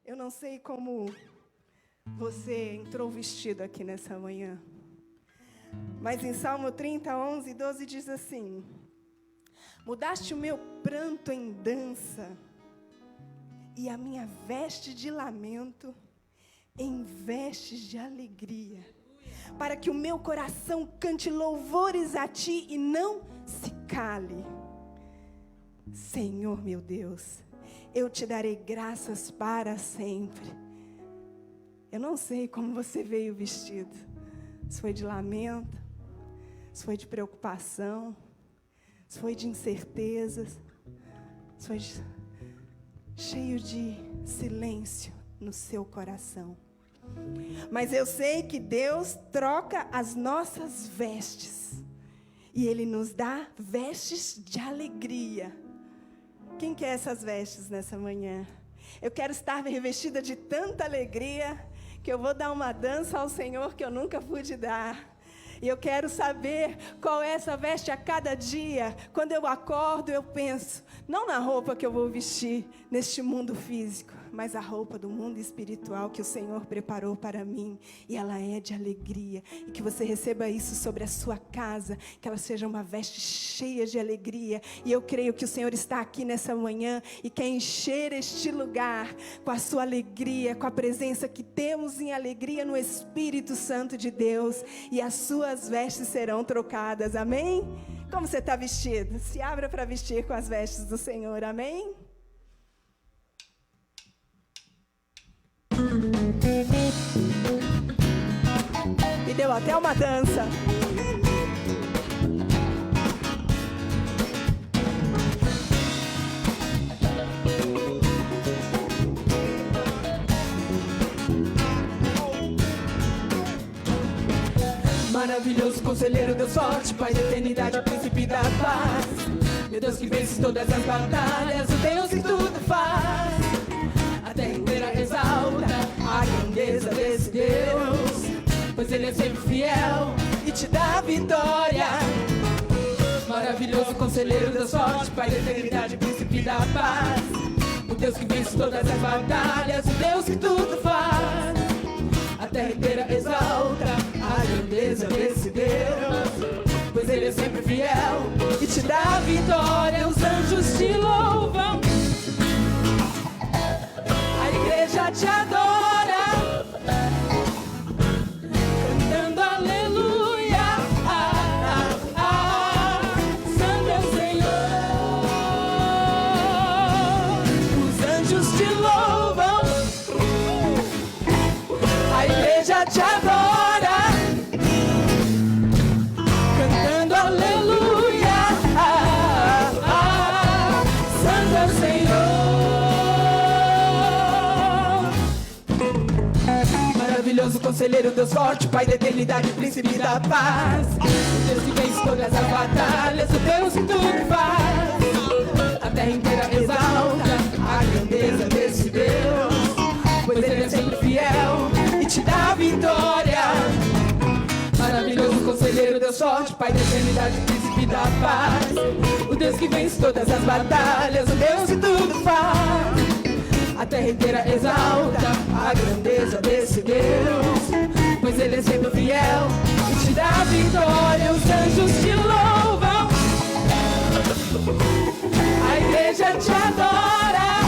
Eu não sei como você entrou vestido aqui nessa manhã, mas em Salmo 30, 11 e 12 diz assim: mudaste o meu pranto em dança e a minha veste de lamento em vestes de alegria, para que o meu coração cante louvores a ti e não se cale. Senhor meu Deus, eu te darei graças para sempre. Eu não sei como você veio vestido. Se foi de lamento, se foi de preocupação, se foi de incertezas, se foi cheio de silêncio no seu coração. Mas eu sei que Deus troca as nossas vestes e Ele nos dá vestes de alegria. Quem quer essas vestes nessa manhã? Eu quero estar revestida de tanta alegria que eu vou dar uma dança ao Senhor que eu nunca pude dar. E eu quero saber qual é essa veste a cada dia. Quando eu acordo, eu penso, não na roupa que eu vou vestir neste mundo físico, mas a roupa do mundo espiritual que o Senhor preparou para mim. E ela é de alegria. E que você receba isso sobre a sua casa, que ela seja uma veste cheia de alegria. E eu creio que o Senhor está aqui nessa manhã e quer encher este lugar com a sua alegria, com a presença que temos em alegria no Espírito Santo de Deus. E as suas vestes serão trocadas, amém? Como você está vestido? Se abra para vestir com as vestes do Senhor, amém? E deu até uma dança. Maravilhoso conselheiro, Deus forte, Pai da eternidade, príncipe da paz. Meu Deus que vence todas as batalhas, o Deus que tudo faz. A terra inteira exalta a grandeza desse Deus, pois Ele é sempre fiel e te dá vitória. Maravilhoso conselheiro, Deus forte, Pai da eternidade, príncipe da paz. O Deus que vence todas as batalhas, o Deus que tudo faz. A terra inteira exalta a grandeza desse Deus, pois Ele é sempre fiel e te dá vitória. Os anjos te louvam, a igreja te adora, cantando aleluia. Santo é o Senhor. Os anjos te louvam, a igreja te adora, cantando aleluia. Santo é o Senhor. Maravilhoso conselheiro, Deus forte, Pai da eternidade, príncipe da paz. O Deus que vence todas as batalhas, o Deus que tudo faz. A terra inteira exalta a grandeza desse Deus, pois Ele é sempre fiel e te dá vitória. Maravilhoso conselheiro, Deus forte, Pai da eternidade, príncipe da paz. O Deus que vence todas as batalhas, o Deus que tudo faz. A terra inteira exalta a grandeza desse Deus, pois Ele é sempre fiel e te dá vitória. Os anjos te louvam, a igreja te adora,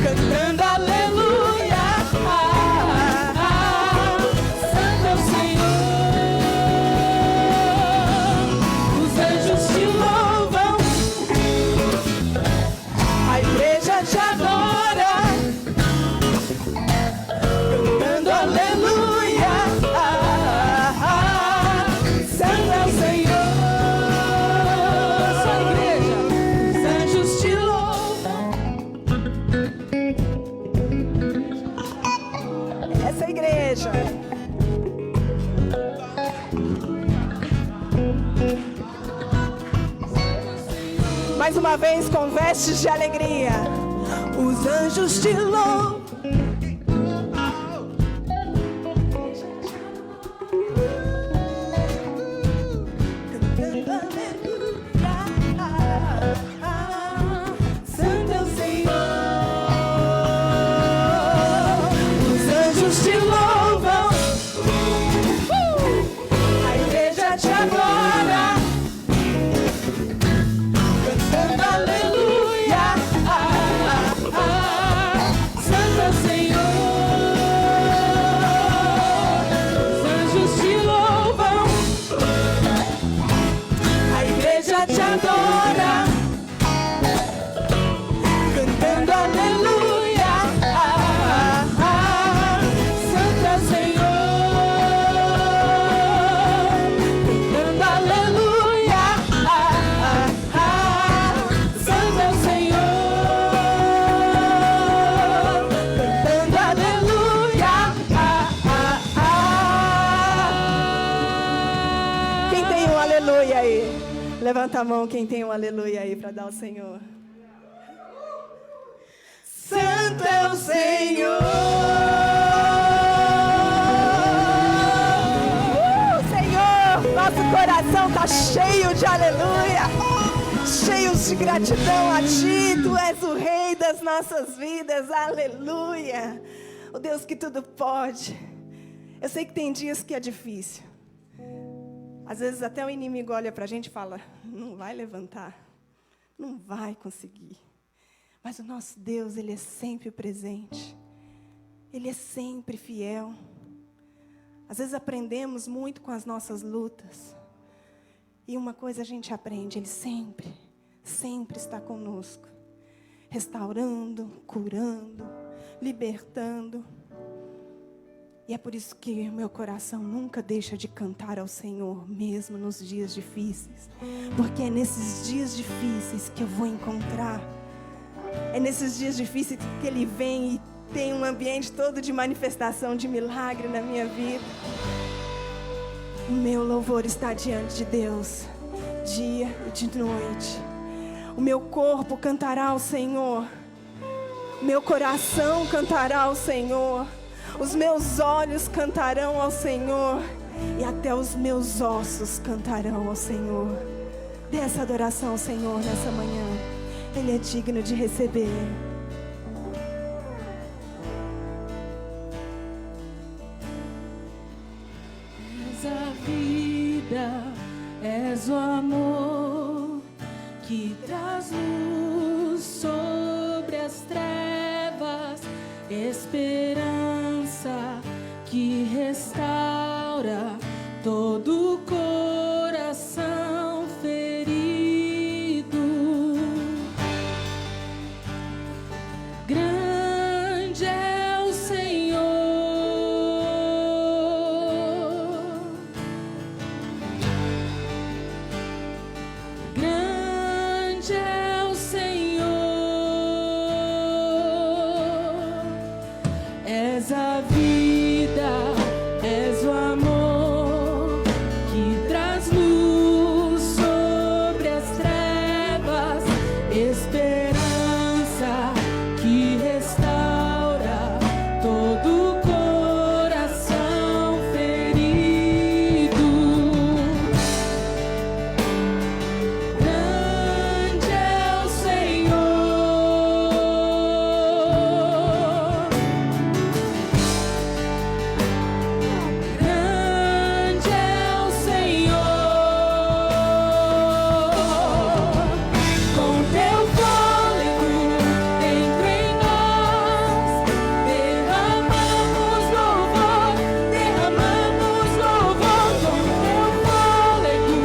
cantando aleluia. Santo é o Senhor. Os anjos te louvam, a igreja te adora, cantando aleluia. Santo é o Senhor. Sua igreja, os anjos te louvam. Essa é a igreja. Mais uma vez com vestes de alegria. Os anjos te louvam. Cantando aleluia. Santo é o Senhor. igreja te adora, cantando aleluia. Santo é o Senhor, cantando aleluia. Santo é o Senhor, cantando aleluia. Quem tem um aleluia aí? Levanta a mão quem tem um aleluia aí para dar ao Senhor. Santo é o Senhor. Senhor, nosso coração está cheio de aleluia, cheios de gratidão a Ti. Tu és o Rei das nossas vidas, aleluia. O Deus que tudo pode. Eu sei que tem dias que é difícil. Às vezes até o inimigo olha para a gente e fala, não vai levantar, não vai conseguir. Mas o nosso Deus, Ele é sempre presente. Ele é sempre fiel. Às vezes aprendemos muito com as nossas lutas. E uma coisa a gente aprende, Ele sempre, sempre está conosco. Restaurando, curando, libertando. E é por isso que o meu coração nunca deixa de cantar ao Senhor, mesmo nos dias difíceis. Porque é nesses dias difíceis que eu vou encontrar. É nesses dias difíceis que Ele vem e tem um ambiente todo de manifestação, de milagre na minha vida. O meu louvor está diante de Deus, dia e de noite. O meu corpo cantará ao Senhor. O meu coração cantará ao Senhor. Os meus olhos cantarão ao Senhor. E até os meus ossos cantarão ao Senhor. Dê essa adoração ao Senhor nessa manhã. Ele é digno de receber. És a vida, és o amor que traz luz sobre as trevas, esperança que restaura todo o coração ferido. Grande é o Senhor, grande é o Senhor. És a vida, és o amor que traz luz sobre as trevas, esperança que restaura todo o coração ferido. Grande é o Senhor, grande é o Senhor. Com teu fôlego dentro em nós, derramamos louvor, derramamos louvor. Com teu fôlego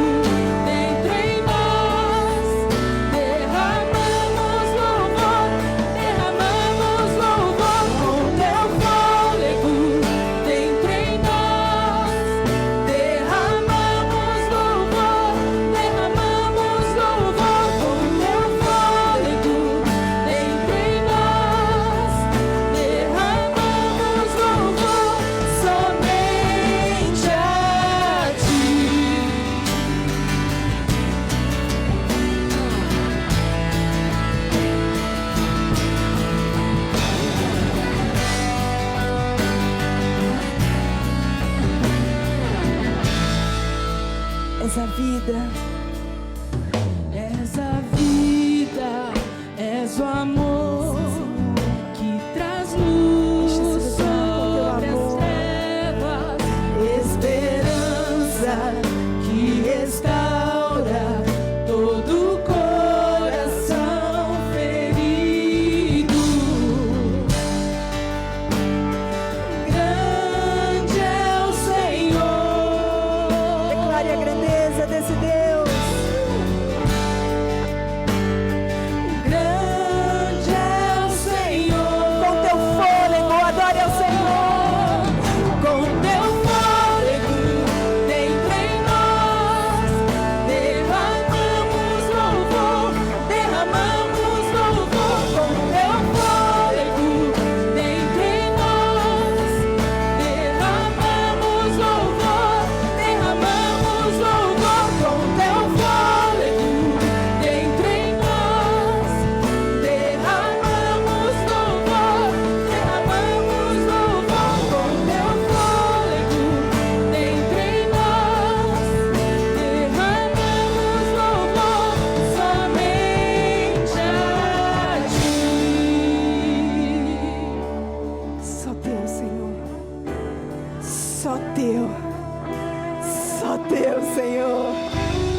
dentro em nós, derramamos louvor, derramamos louvor. Com teu fôlego dentro em nós, derramamos louvor, derramamos louvor. Com teu fôlego dentro em nós, derramamos louvor somente a Ti. És a vida, És a vida, és o amor que traz luz sobre as trevas, esperança que restaura todo o coração ferido. Grande é o Senhor. declare a grandeza desse Deus.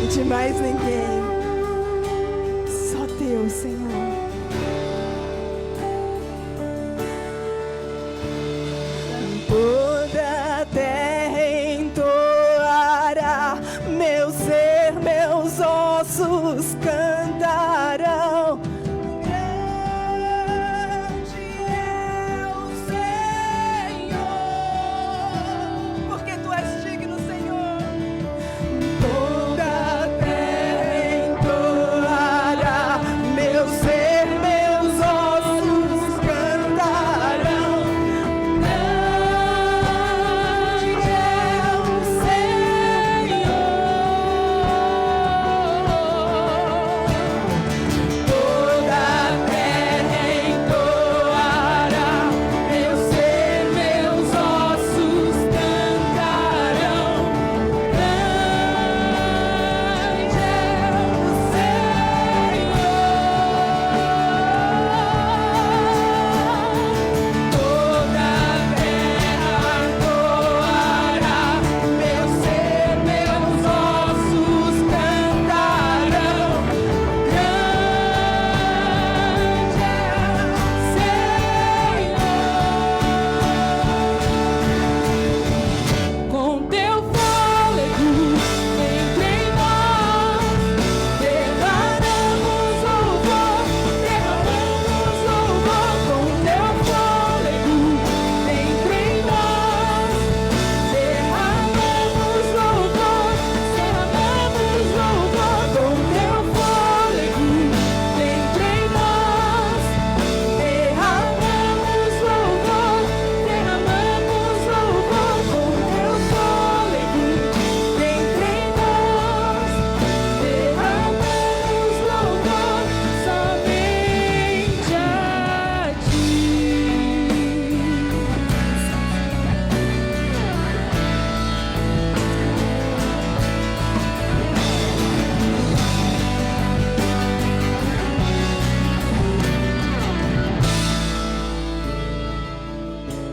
de mais ninguém, só teu, Senhor. Toda a terra entoará, meu ser, meus ossos cantarão. Grande é o Senhor, porque tu és digno, Senhor. Toda a terra entoará, meu ser, meus ossos cantarão.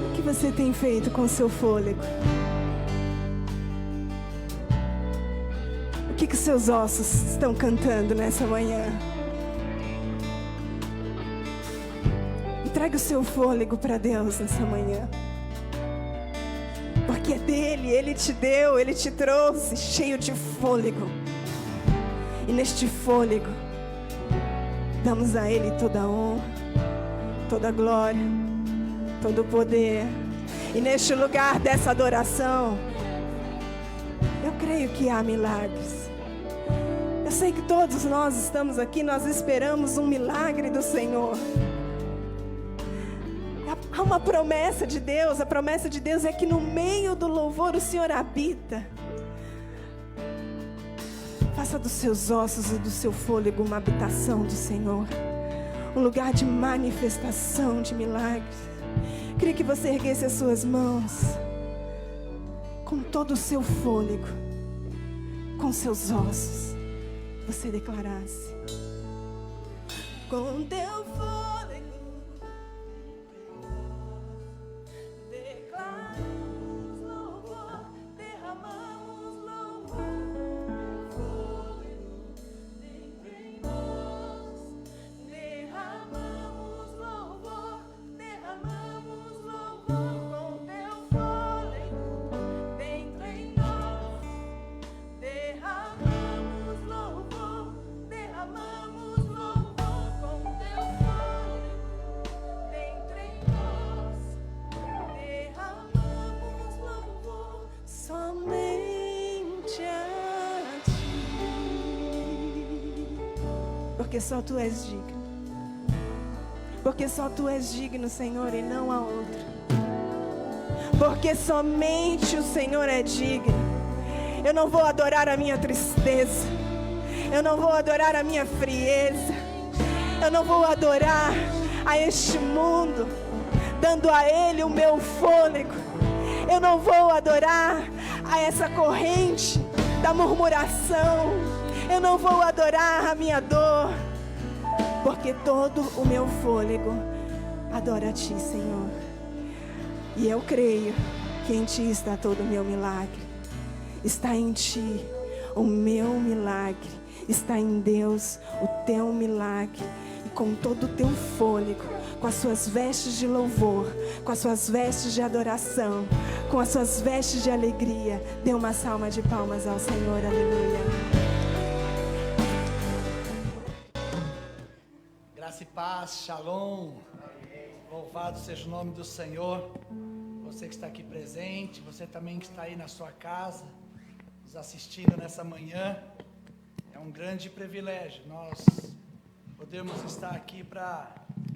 O que você tem feito com o seu fôlego? O que seus ossos estão cantando nessa manhã? Entregue o seu fôlego para Deus nessa manhã. Porque é dele, Ele te deu, Ele te trouxe cheio de fôlego. E neste fôlego, damos a Ele toda a honra, toda a glória, todo o poder. E neste lugar dessa adoração, eu creio que há milagres. Eu sei que todos nós estamos aqui, nós esperamos um milagre do Senhor. Há uma promessa de Deus, a promessa de Deus é que no meio do louvor o Senhor habita. Faça dos seus ossos e do seu fôlego uma habitação do Senhor, um lugar de manifestação de milagres. Queria que você erguesse as suas mãos com todo o seu fôlego, com seus ossos, você declarasse: com teu fôlego declaramos louvor, derramamos louvor, fôlego dentro em nós, derramamos louvor, derramamos louvor, com teu fôlego dentro em nós, derramamos louvor, derramamos louvor, com teu fôlego dentro em nós, derramamos louvor somente a ti, porque só tu és digno. Porque só tu és digno, Senhor, e não há outro. Porque somente o Senhor é digno. Eu não vou adorar a minha tristeza. Eu não vou adorar a minha frieza. Eu não vou adorar a este mundo, dando a ele o meu fôlego. Eu não vou adorar a essa corrente da murmuração. Eu não vou adorar a minha dor. Porque todo o meu fôlego adora a ti, Senhor. E eu creio que em ti está todo o meu milagre. Está em ti O meu milagre está em Deus, o teu milagre. E com todo o teu fôlego, com as suas vestes de louvor, com as suas vestes de adoração, com as suas vestes de alegria, dê uma salva de palmas ao Senhor. Aleluia. Graça e paz, shalom. Louvado seja o nome do Senhor. Você que está aqui presente, você também que está aí na sua casa, nos assistindo nessa manhã. É um grande privilégio nós podemos estar aqui para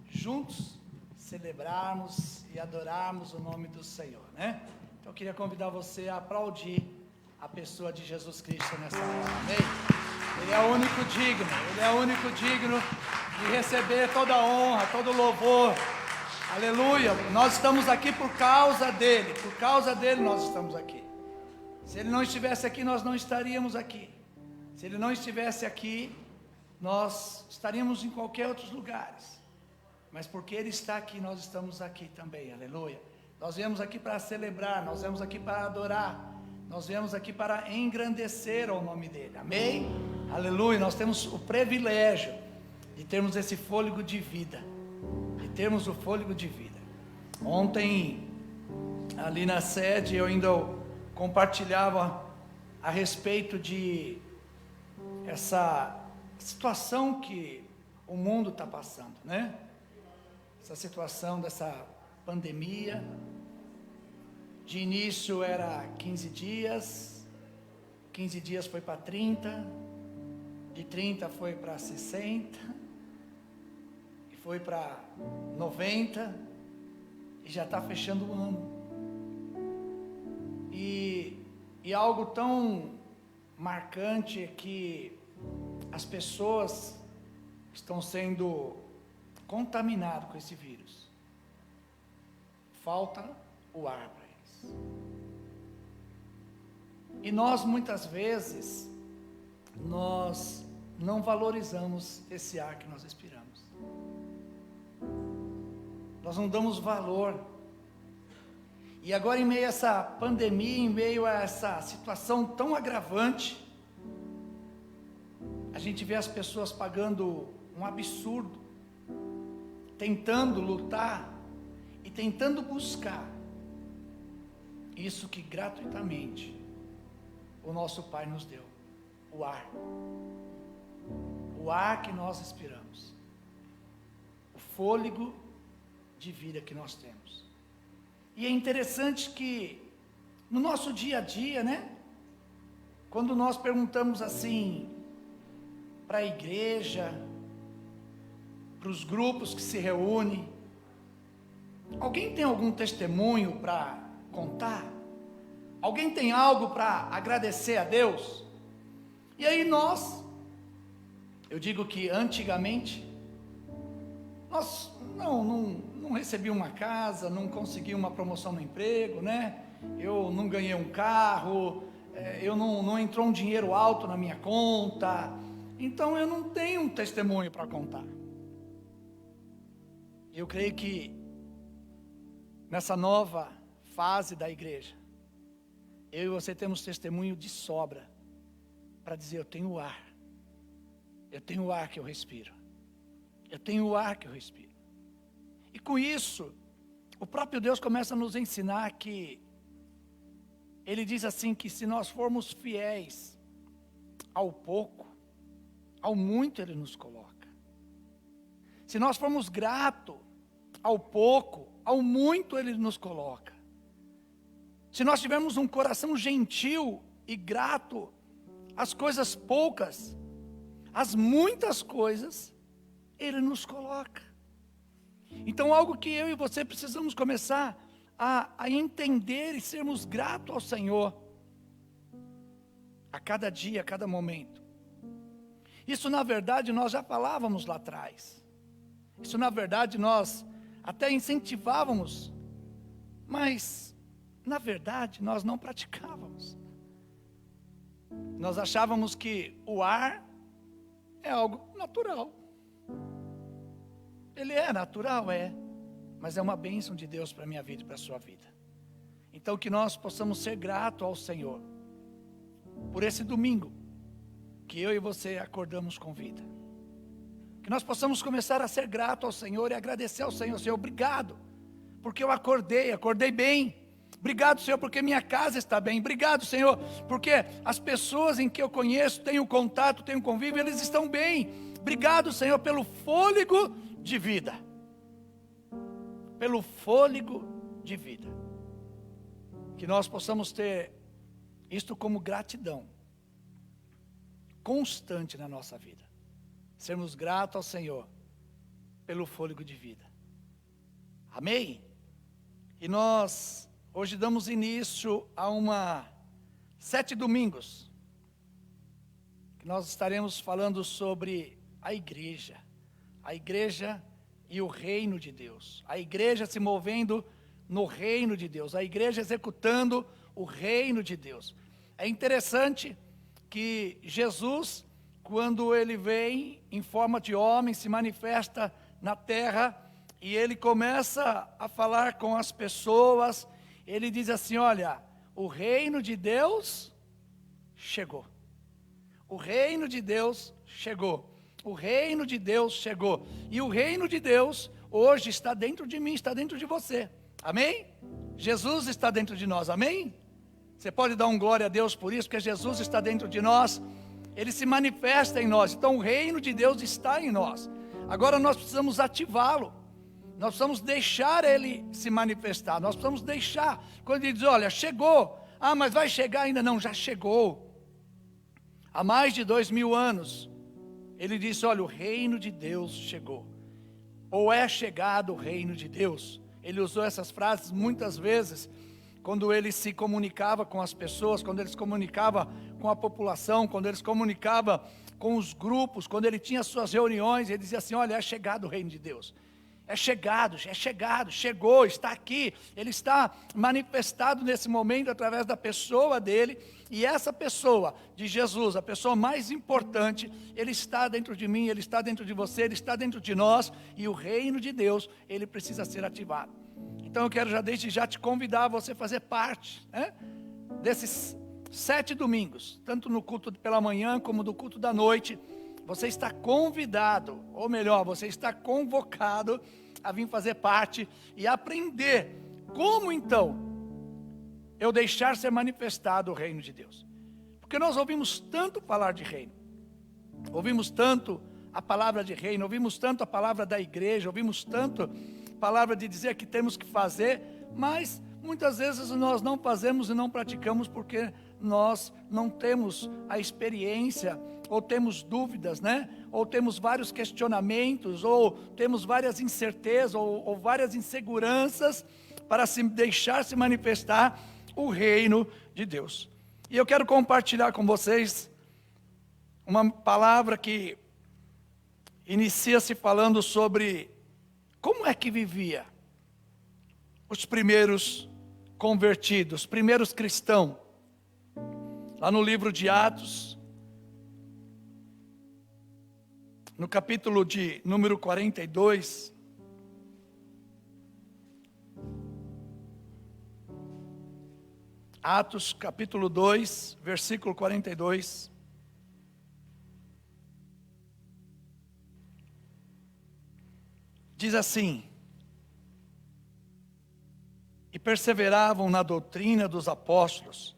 juntos celebrarmos e adorarmos o nome do Senhor, né? Então eu queria convidar você a aplaudir a pessoa de Jesus Cristo nessa hora, amém? Ele é o único digno, Ele é o único digno de receber toda a honra, todo o louvor. Aleluia, nós estamos aqui por causa dEle nós estamos aqui. Se Ele não estivesse aqui, nós não estaríamos aqui. Se Ele não estivesse aqui, nós estaríamos em qualquer outros lugares. Mas porque Ele está aqui, nós estamos aqui também, aleluia. Nós viemos aqui para celebrar, nós viemos aqui para adorar, nós viemos aqui para engrandecer o nome dEle, amém? Aleluia, nós temos o privilégio de termos esse fôlego de vida. Termos o fôlego de vida. Ontem, ali na sede, eu ainda compartilhava a respeito de essa situação que o mundo está passando, né? Essa situação dessa pandemia. De início era 15 dias, 15 dias foi para 30, de 30 foi para 60, foi para 90 e já está fechando o ano. E algo tão marcante é que as pessoas estão sendo contaminadas com esse vírus. Falta o ar para eles. E nós muitas vezes, nós não valorizamos esse ar que nós respiramos. Nós não damos valor. E agora, em meio a essa pandemia, em meio a essa situação tão agravante, a gente vê as pessoas pagando um absurdo, tentando lutar e tentando buscar isso que gratuitamente o nosso Pai nos deu, o ar que nós respiramos, o fôlego de vida que nós temos. E é interessante que no nosso dia a dia, né, quando nós perguntamos assim para a igreja, para os grupos que se reúnem, alguém tem algum testemunho para contar? Alguém tem algo para agradecer a Deus? E aí eu digo que antigamente nós não recebi uma casa, não consegui uma promoção no emprego, né? Eu não ganhei um carro, eu não entrou um dinheiro alto na minha conta, então eu não tenho um testemunho para contar. Eu creio que nessa nova fase da igreja, eu e você temos testemunho de sobra para dizer: eu tenho o ar que eu respiro, eu tenho o ar que eu respiro. E com isso, o próprio Deus começa a nos ensinar que Ele diz assim, que se nós formos fiéis ao pouco, ao muito Ele nos coloca. Se nós formos gratos ao pouco, ao muito Ele nos coloca. Se nós tivermos um coração gentil e grato às coisas poucas, às muitas coisas, Ele nos coloca. Então, algo que eu e você precisamos começar a entender e sermos gratos ao Senhor, a cada dia, a cada momento. Isso, na verdade, nós já falávamos lá atrás. Isso, na verdade, nós até incentivávamos, mas, na verdade, nós não praticávamos. Nós achávamos que o ar é algo natural. Ele é natural, mas é uma bênção de Deus para a minha vida e para a sua vida. Então que nós possamos ser gratos ao Senhor por esse domingo, que eu e você acordamos com vida. Que nós possamos começar a ser grato ao Senhor e agradecer ao Senhor. Senhor, obrigado, porque eu acordei bem. Obrigado, Senhor, porque minha casa está bem. Obrigado, Senhor, porque as pessoas em que eu conheço, tenho contato, tenho convívio, eles estão bem. Obrigado, Senhor, pelo fôlego de vida. Pelo fôlego de vida. Que nós possamos ter isto como gratidão constante na nossa vida. Sermos gratos ao Senhor pelo fôlego de vida. Amém? E nós hoje damos início a 7 domingos, que nós estaremos falando sobre a igreja e o reino de Deus, a igreja se movendo no reino de Deus, a igreja executando o reino de Deus. É interessante que Jesus, quando ele vem em forma de homem, se manifesta na terra, e ele começa a falar com as pessoas, ele diz assim: olha, o reino de Deus chegou. O reino de Deus chegou. O reino de Deus chegou. E o reino de Deus hoje está dentro de mim, está dentro de você. Amém? Jesus está dentro de nós, amém? Você pode dar um glória a Deus por isso, porque Jesus está dentro de nós. Ele se manifesta em nós. Então o reino de Deus está em nós. Agora nós precisamos ativá-lo. Nós precisamos deixar ele se manifestar. Nós precisamos deixar. Quando ele diz, olha, chegou. Ah, mas vai chegar ainda? Não, já chegou. Há mais de 2000 anos, ele disse, olha, o reino de Deus chegou. Ou é chegado o reino de Deus. Ele usou essas frases muitas vezes, quando ele se comunicava com as pessoas, quando ele se comunicava com a população, quando ele se comunicava com os grupos, quando ele tinha suas reuniões, ele dizia assim, olha, é chegado o reino de Deus. É chegado, chegou, está aqui. Ele está manifestado nesse momento através da pessoa dele. E essa pessoa de Jesus, a pessoa mais importante, ele está dentro de mim, ele está dentro de você, ele está dentro de nós. E o reino de Deus, ele precisa ser ativado. Então eu quero desde já te convidar a você fazer parte, né, desses 7 domingos. Tanto no culto pela manhã como no culto da noite. Você está convidado, ou melhor, você está convocado a vir fazer parte e aprender como então eu deixar ser manifestado o reino de Deus. Porque nós ouvimos tanto falar de reino, ouvimos tanto a palavra de reino, ouvimos tanto a palavra da igreja, ouvimos tanto a palavra de dizer que temos que fazer, mas muitas vezes nós não fazemos e não praticamos porque nós não temos a experiência, ou temos dúvidas, né? Ou temos vários questionamentos, ou temos várias incertezas, ou várias inseguranças para se deixar se manifestar o reino de Deus. E eu quero compartilhar com vocês uma palavra que inicia-se falando sobre como é que vivia os primeiros convertidos, os primeiros cristãos. Lá no livro de Atos, no capítulo de número 42, Atos capítulo 2, versículo 42, diz assim: e perseveravam na doutrina dos apóstolos,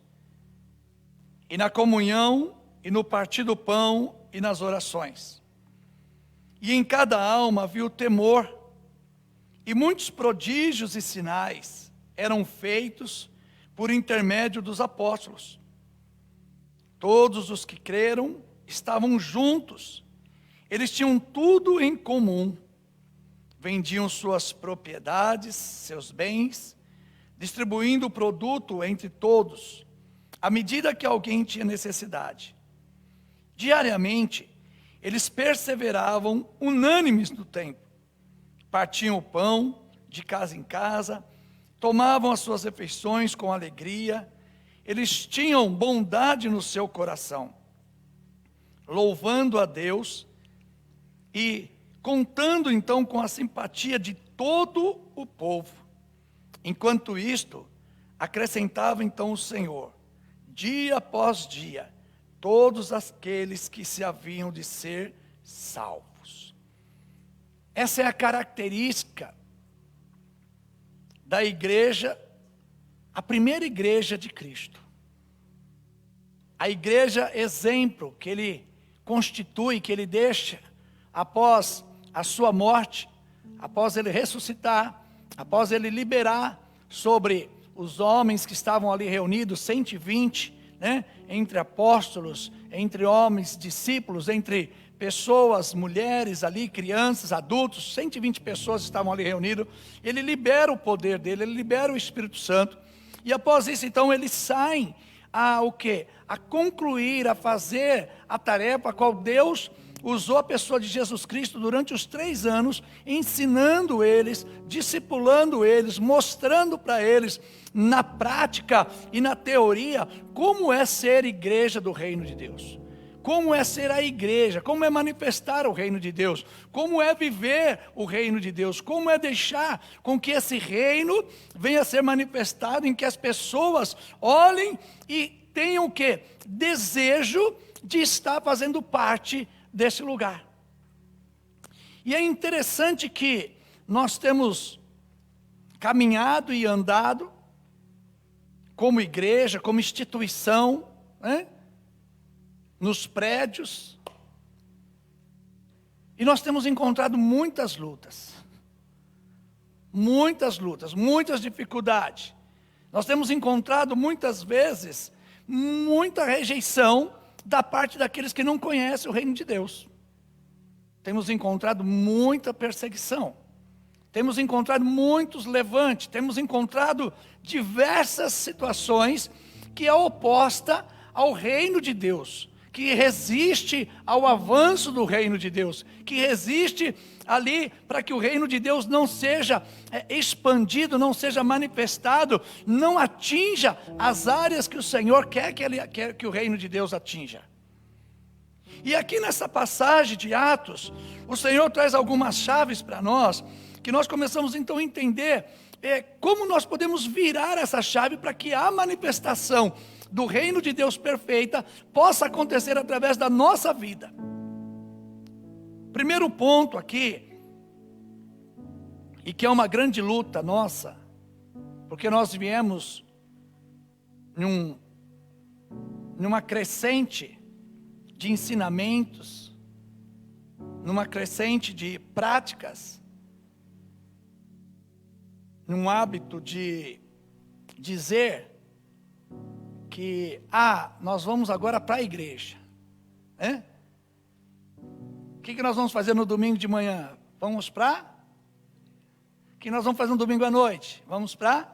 e na comunhão, e no partir do pão, e nas orações. E em cada alma havia o temor, e muitos prodígios e sinais eram feitos por intermédio dos apóstolos. Todos os que creram estavam juntos, eles tinham tudo em comum, vendiam suas propriedades, seus bens, distribuindo o produto entre todos, à medida que alguém tinha necessidade. Diariamente, eles perseveravam unânimes no templo, partiam o pão de casa em casa, tomavam as suas refeições com alegria, eles tinham bondade no seu coração, louvando a Deus e contando então com a simpatia de todo o povo. Enquanto isto, acrescentava então o Senhor, dia após dia, todos aqueles que se haviam de ser salvos. Essa é a característica da igreja, a primeira igreja de Cristo. A igreja exemplo que ele constitui, que ele deixa após a sua morte, após ele ressuscitar, após ele liberar sobre os homens que estavam ali reunidos, 120, entre apóstolos, entre homens, discípulos, entre pessoas, mulheres ali, crianças, adultos, 120 pessoas estavam ali reunidas. Ele libera o poder dele, ele libera o Espírito Santo, e após isso então eles saem o quê? A concluir, a fazer a tarefa a qual Deus usou a pessoa de Jesus Cristo durante os 3 anos, ensinando eles, discipulando eles, mostrando para eles, na prática e na teoria, como é ser igreja do reino de Deus. Como é ser a igreja, como é manifestar o reino de Deus, como é viver o reino de Deus, como é deixar com que esse reino venha a ser manifestado, em que as pessoas olhem e tenham o quê? Desejo de estar fazendo parte desse lugar. E é interessante que nós temos caminhado e andado como igreja, como instituição, nos prédios, e nós temos encontrado muitas lutas, muitas dificuldades. Nós temos encontrado muitas vezes muita rejeição da parte daqueles que não conhecem o reino de Deus. Temos encontrado muita perseguição, temos encontrado muitos levantes, temos encontrado diversas situações que é oposta ao reino de Deus, que resiste ao avanço do reino de Deus, que resiste ali para que o reino de Deus não seja expandido, não seja manifestado, não atinja as áreas que o Senhor quer que o reino de Deus atinja. E aqui nessa passagem de Atos, o Senhor traz algumas chaves para nós, que nós começamos então a entender como nós podemos virar essa chave para que a manifestação do reino de Deus perfeita possa acontecer através da nossa vida. Primeiro ponto aqui, e que é uma grande luta nossa, porque nós viemos numa crescente de ensinamentos, numa crescente de práticas, num hábito de dizer que nós vamos agora para a igreja. O que nós vamos fazer no domingo de manhã? Vamos para? O que nós vamos fazer no domingo à noite? Vamos para?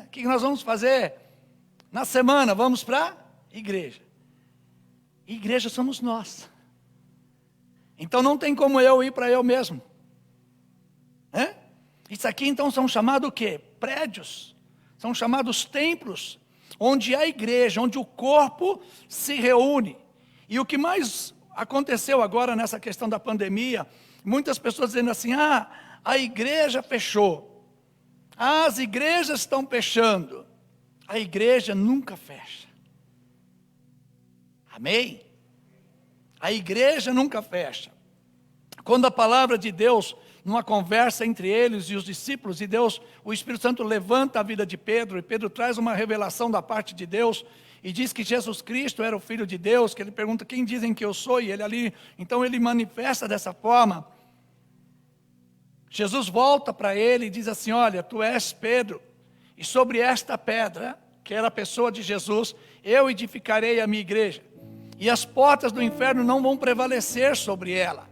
O que nós vamos fazer na semana? Vamos para a igreja. Igreja somos nós. Então não tem como eu ir para eu mesmo. Isso aqui então são chamados o quê? Prédios. São chamados templos, onde a igreja, onde o corpo se reúne. E o que mais aconteceu agora nessa questão da pandemia, muitas pessoas dizendo assim, a igreja fechou, as igrejas estão fechando. A igreja nunca fecha. Amém? A igreja nunca fecha. Quando a palavra de Deus, numa conversa entre eles e os discípulos, e Deus, o Espírito Santo levanta a vida de Pedro, e Pedro traz uma revelação da parte de Deus, e diz que Jesus Cristo era o Filho de Deus, que ele pergunta, quem dizem que eu sou? E ele ali, então ele manifesta dessa forma. Jesus volta para ele e diz assim, olha, tu és Pedro, e sobre esta pedra, que era a pessoa de Jesus, eu edificarei a minha igreja, e as portas do inferno não vão prevalecer sobre ela.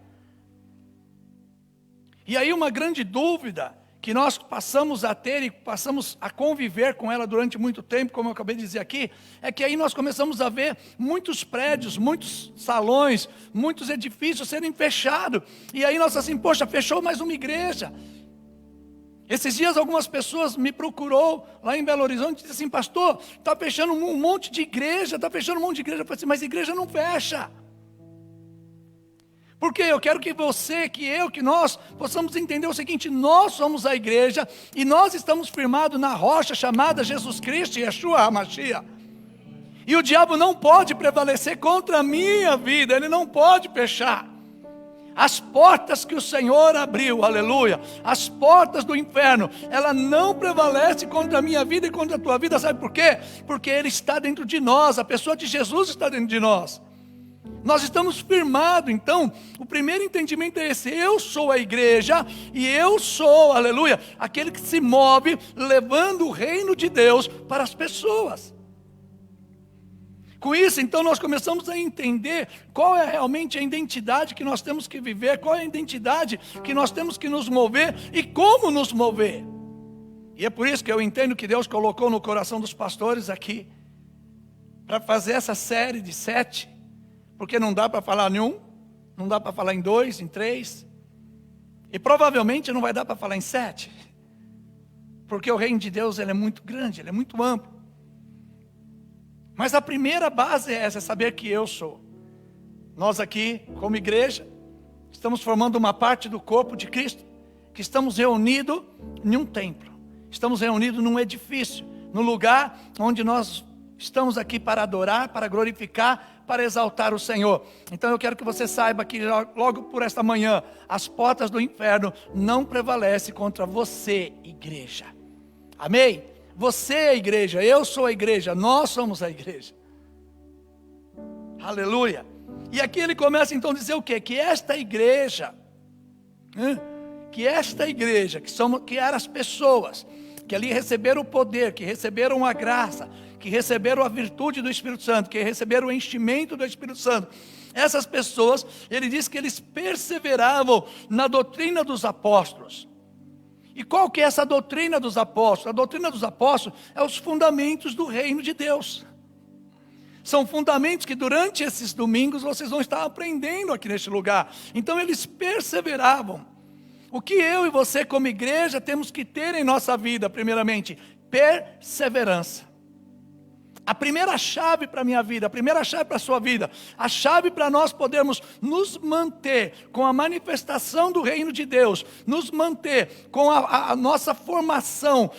E aí uma grande dúvida que nós passamos a ter e passamos a conviver com ela durante muito tempo, como eu acabei de dizer aqui, é que aí nós começamos a ver muitos prédios, muitos salões, muitos edifícios serem fechados. E aí nós assim, poxa, fechou mais uma igreja. Esses dias algumas pessoas me procurou lá em Belo Horizonte e disse assim, pastor, está fechando um monte de igreja, está fechando um monte de igreja. Eu falei assim, mas igreja não fecha. Porque eu quero que você, que nós possamos entender o seguinte, nós somos a igreja e nós estamos firmados na rocha chamada Jesus Cristo, Yeshua HaMashiach. E o diabo não pode prevalecer contra a minha vida, ele não pode fechar. As portas que o Senhor abriu, aleluia, as portas do inferno, ela não prevalece contra a minha vida e contra a tua vida, sabe por quê? Porque Ele está dentro de nós, a pessoa de Jesus está dentro de nós. Nós estamos firmados, então, o primeiro entendimento é esse: eu sou a igreja e eu sou, aleluia, aquele que se move levando o reino de Deus para as pessoas. Com isso, então, nós começamos a entender qual é realmente a identidade que nós temos que viver, qual é a identidade que nós temos que nos mover e como nos mover. E é por isso que eu entendo que Deus colocou no coração dos pastores aqui, para fazer essa série de 7, porque não dá para falar em 1, não dá para falar em 2, em 3, e provavelmente não vai dar para falar em 7, porque o reino de Deus ele é muito grande, ele é muito amplo. Mas a primeira base é essa, é saber que eu sou. Nós aqui, como igreja, estamos formando uma parte do corpo de Cristo, que estamos reunidos em um templo. Estamos reunidos num edifício, no lugar onde nós estamos aqui para adorar, para glorificar, para exaltar o Senhor. Então eu quero que você saiba que logo por esta manhã, as portas do inferno não prevalecem contra você, igreja. Amém? Você é a igreja, eu sou a igreja, nós somos a igreja. Aleluia. E aqui ele começa então a dizer o quê? Que esta igreja, que eram as pessoas que ali receberam o poder, que receberam a graça, que receberam a virtude do Espírito Santo, que receberam o enchimento do Espírito Santo. Essas pessoas, ele diz que eles perseveravam na doutrina dos apóstolos. E qual que é essa doutrina dos apóstolos? A doutrina dos apóstolos é os fundamentos do reino de Deus. São fundamentos que durante esses domingos vocês vão estar aprendendo aqui neste lugar. Então eles perseveravam. O que eu e você como igreja temos que ter em nossa vida, primeiramente? Perseverança. A primeira chave para a minha vida, a primeira chave para a sua vida, a chave para nós podermos nos manter com a manifestação do reino de Deus, nos manter com a nossa formação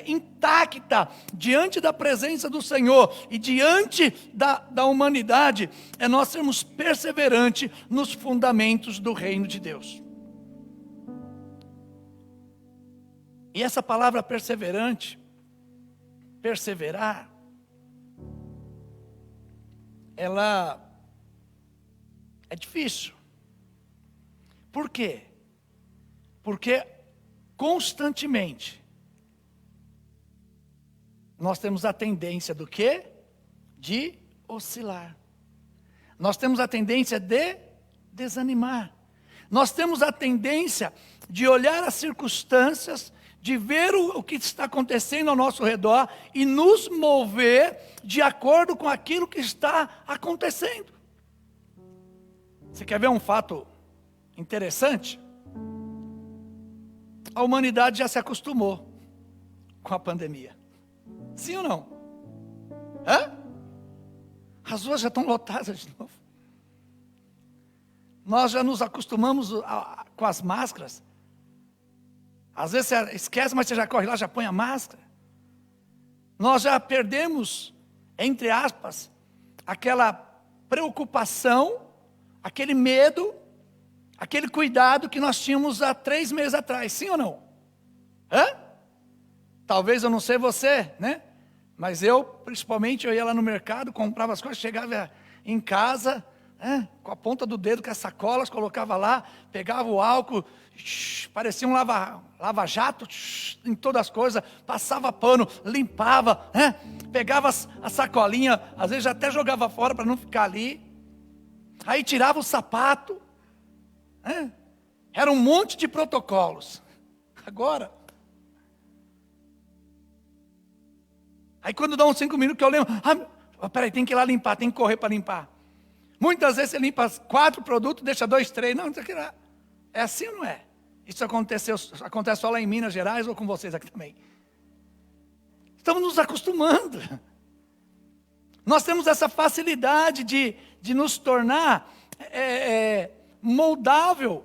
intacta diante da presença do Senhor e diante da humanidade, é nós sermos perseverantes nos fundamentos do reino de Deus. E essa palavra perseverante, perseverar, ela é difícil. Por quê? Porque constantemente nós temos a tendência do quê? De oscilar. Nós temos a tendência de desanimar. Nós temos a tendência de olhar as circunstâncias, de ver o que está acontecendo ao nosso redor e nos mover de acordo com aquilo que está acontecendo. Você quer ver um fato interessante? A humanidade já se acostumou com a pandemia. Sim ou não? As ruas já estão lotadas de novo. Nós já nos acostumamos com as máscaras. Às vezes você esquece, mas você já corre lá, já põe a máscara. Nós já perdemos, entre aspas, aquela preocupação, aquele medo, aquele cuidado que nós tínhamos há 3 meses atrás. Sim ou não? Talvez eu não sei você, né? Mas principalmente, eu ia lá no mercado, comprava as coisas, chegava em casa, com a ponta do dedo, com as sacolas, colocava lá, pegava o álcool, parecia um lava-jato em todas as coisas, passava pano, limpava, pegava a sacolinha, às vezes até jogava fora para não ficar ali, aí tirava o sapato, era um monte de protocolos. Agora, aí quando dá uns 5 minutos que eu lembro, peraí, tem que ir lá limpar, tem que correr para limpar. Muitas vezes você limpa 4 produtos, deixa 2, 3, não sei o que lá. É assim ou não é? Isso acontece só lá em Minas Gerais ou com vocês aqui também? Estamos nos acostumando. Nós temos essa facilidade de nos tornar moldável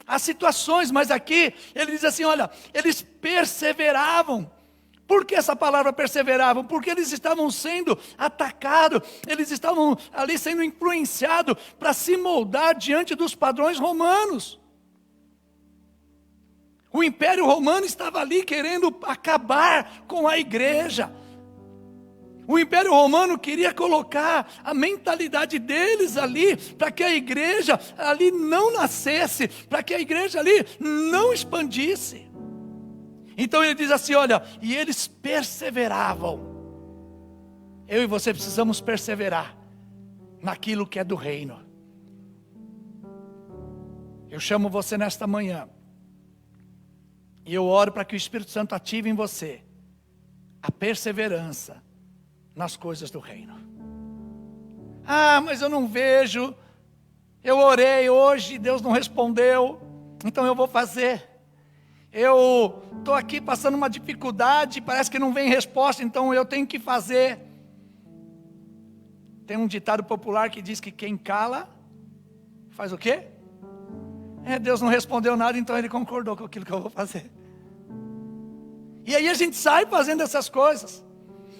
às situações, mas aqui ele diz assim, olha, eles perseveravam Por que essa palavra perseveravam? Porque eles estavam sendo atacados, eles estavam ali sendo influenciados para se moldar diante dos padrões romanos. O Império Romano estava ali querendo acabar com a igreja. O Império Romano queria colocar a mentalidade deles ali, para que a igreja ali não nascesse, para que a igreja ali não expandisse. Então ele diz assim, olha, e eles perseveravam. Eu e você precisamos perseverar naquilo que é do reino. Eu chamo você nesta manhã, e eu oro para que o Espírito Santo ative em você a perseverança nas coisas do reino. Ah, mas eu não vejo, eu orei hoje, Deus não respondeu, então eu vou fazer. Eu estou aqui passando uma dificuldade, parece que não vem resposta, então eu tenho que fazer. Tem um ditado popular que diz que quem cala, faz o quê? Deus não respondeu nada, então Ele concordou com aquilo que eu vou fazer. E aí a gente sai fazendo essas coisas.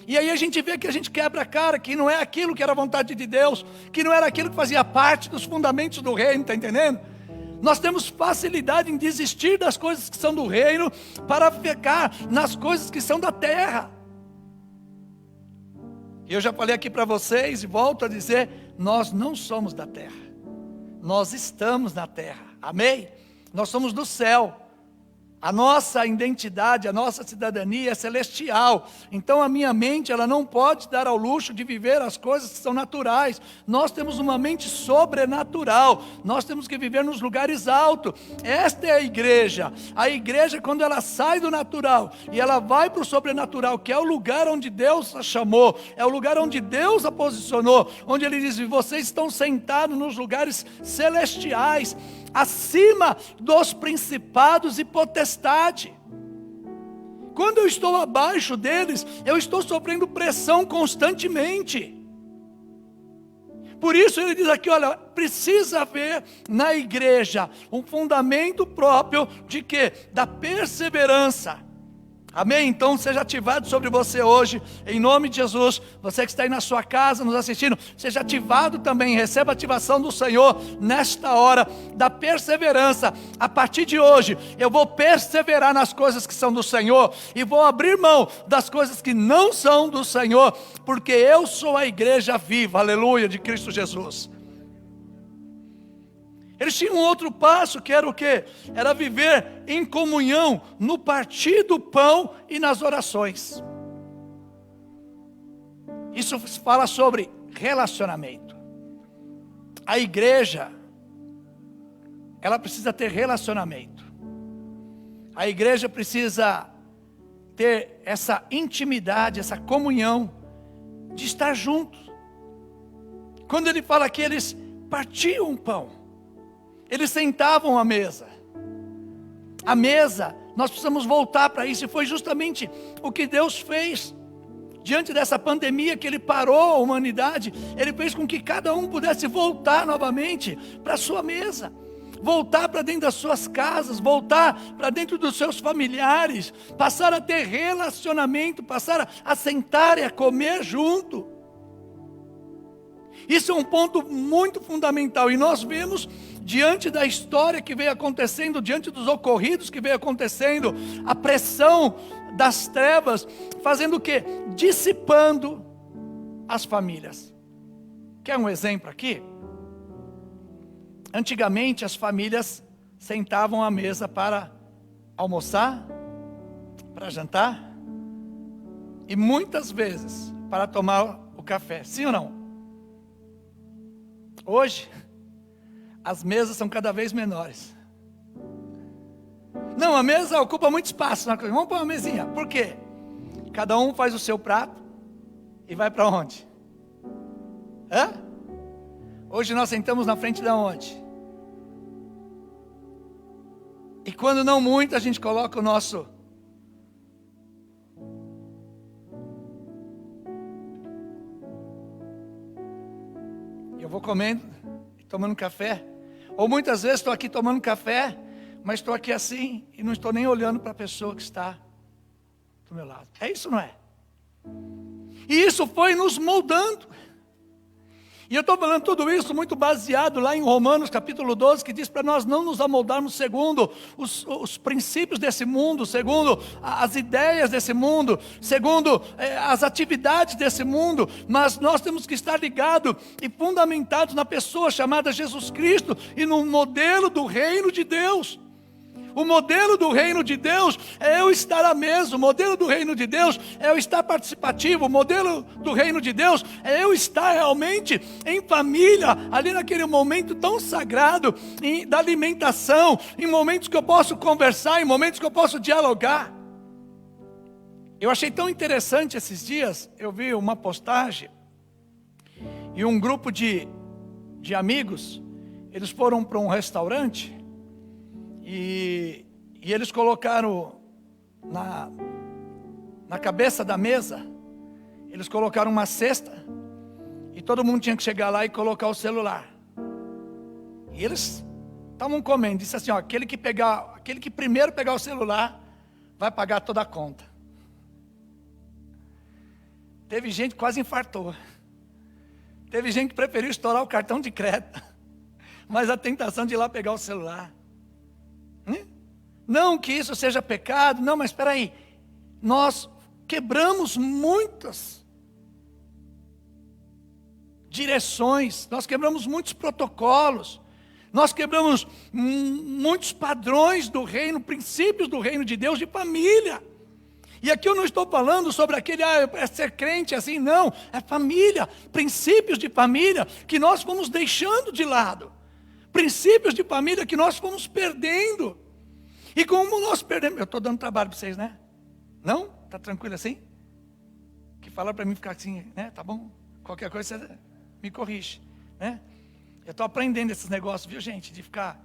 E aí a gente vê que a gente quebra a cara, que não é aquilo que era a vontade de Deus, que não era aquilo que fazia parte dos fundamentos do reino, está entendendo? Nós temos facilidade em desistir das coisas que são do reino, para ficar nas coisas que são da terra. E eu já falei aqui para vocês, e volto a dizer, nós não somos da terra, nós estamos na terra, amém? Nós somos do céu. A nossa identidade, a nossa cidadania é celestial. Então a minha mente, ela não pode dar ao luxo de viver as coisas que são naturais. Nós temos uma mente sobrenatural. Nós temos que viver nos lugares altos. Esta é a igreja. A igreja, quando ela sai do natural e ela vai para o sobrenatural, que é o lugar onde Deus a chamou, é o lugar onde Deus a posicionou, onde Ele diz, vocês estão sentados nos lugares celestiais, acima dos principados e potestade. Quando eu estou abaixo deles, eu estou sofrendo pressão constantemente. Por isso ele diz aqui, olha, precisa haver na igreja um fundamento próprio de quê? Da perseverança. Amém? Então seja ativado sobre você hoje, em nome de Jesus. Você que está aí na sua casa nos assistindo, seja ativado também, receba a ativação do Senhor nesta hora, da perseverança. A partir de hoje, eu vou perseverar nas coisas que são do Senhor, e vou abrir mão das coisas que não são do Senhor, porque eu sou a igreja viva, aleluia, de Cristo Jesus. Eles tinham um outro passo, que era o quê? Era viver em comunhão, no partir do pão e nas orações. Isso fala sobre relacionamento. A igreja, ela precisa ter relacionamento. A igreja precisa ter essa intimidade, essa comunhão, de estar juntos. Quando ele fala que eles partiam o pão, eles sentavam à mesa. A mesa, nós precisamos voltar para isso. E foi justamente o que Deus fez. Diante dessa pandemia que Ele parou a humanidade, Ele fez com que cada um pudesse voltar novamente para a sua mesa. Voltar para dentro das suas casas, voltar para dentro dos seus familiares. Passar a ter relacionamento, passar a sentar e a comer junto. Isso é um ponto muito fundamental. E nós vemos, diante da história que veio acontecendo, diante dos ocorridos que veio acontecendo, a pressão das trevas, fazendo o quê? Dissipando as famílias. Quer um exemplo aqui? Antigamente as famílias sentavam à mesa para almoçar, para jantar, e muitas vezes para tomar o café, sim ou não? Hoje, as mesas são cada vez menores. Não, a mesa ocupa muito espaço. Vamos pôr uma mesinha. Por quê? Cada um faz o seu prato e vai para onde? Hoje nós sentamos na frente da onde? E quando não muito, a gente coloca o nosso... Eu vou comendo, tomando café. Ou muitas vezes estou aqui tomando café, mas estou aqui assim e não estou nem olhando para a pessoa que está para o meu lado. É isso, não é? E isso foi nos moldando. E eu estou falando tudo isso muito baseado lá em Romanos capítulo 12, que diz para nós não nos amoldarmos segundo os princípios desse mundo, segundo as ideias desse mundo, segundo as atividades desse mundo, mas nós temos que estar ligados e fundamentados na pessoa chamada Jesus Cristo e no modelo do reino de Deus. O modelo do reino de Deus é eu estar à mesa, o modelo do reino de Deus é eu estar participativo, o modelo do reino de Deus é eu estar realmente em família, ali naquele momento tão sagrado, da alimentação, em momentos que eu posso conversar, em momentos que eu posso dialogar. Eu achei tão interessante esses dias, eu vi uma postagem, e um grupo de amigos, eles foram para um restaurante, e eles colocaram na cabeça da mesa, eles colocaram uma cesta, e todo mundo tinha que chegar lá e colocar o celular. E eles estavam comendo, disse assim, ó, aquele que primeiro pegar o celular, vai pagar toda a conta. Teve gente que quase infartou. Teve gente que preferiu estourar o cartão de crédito, mas a tentação de ir lá pegar o celular. Não que isso seja pecado, não, mas espera aí, nós quebramos muitas direções, nós quebramos muitos protocolos, nós quebramos muitos padrões do reino, princípios do reino de Deus, de família. E aqui eu não estou falando sobre aquele, é ser crente assim, não, é família, princípios de família que nós fomos deixando de lado, princípios de família que nós fomos perdendo. E como nós perdemos, eu estou dando trabalho para vocês, né? Não? Está tranquilo assim? Que fala para mim ficar assim, né? Tá bom? Qualquer coisa você me corrige, né? Eu estou aprendendo esses negócios, viu, gente? De ficar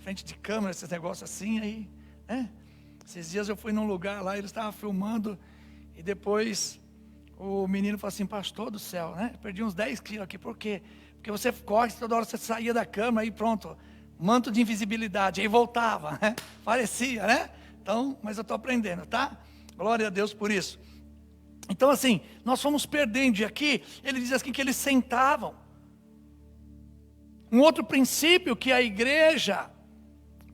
frente de câmera, esses negócios assim aí, né? Esses dias eu fui num lugar lá, eles estavam filmando, e depois o menino falou assim, pastor do céu, né? Perdi uns 10 quilos aqui, por quê? Porque você corre, toda hora você saía da câmera e pronto, manto de invisibilidade, aí voltava, né? Parecia, né? Então, mas eu estou aprendendo, tá? Glória a Deus por isso. Então assim, nós fomos perdendo, e aqui ele diz assim que eles sentavam. Um outro princípio que a igreja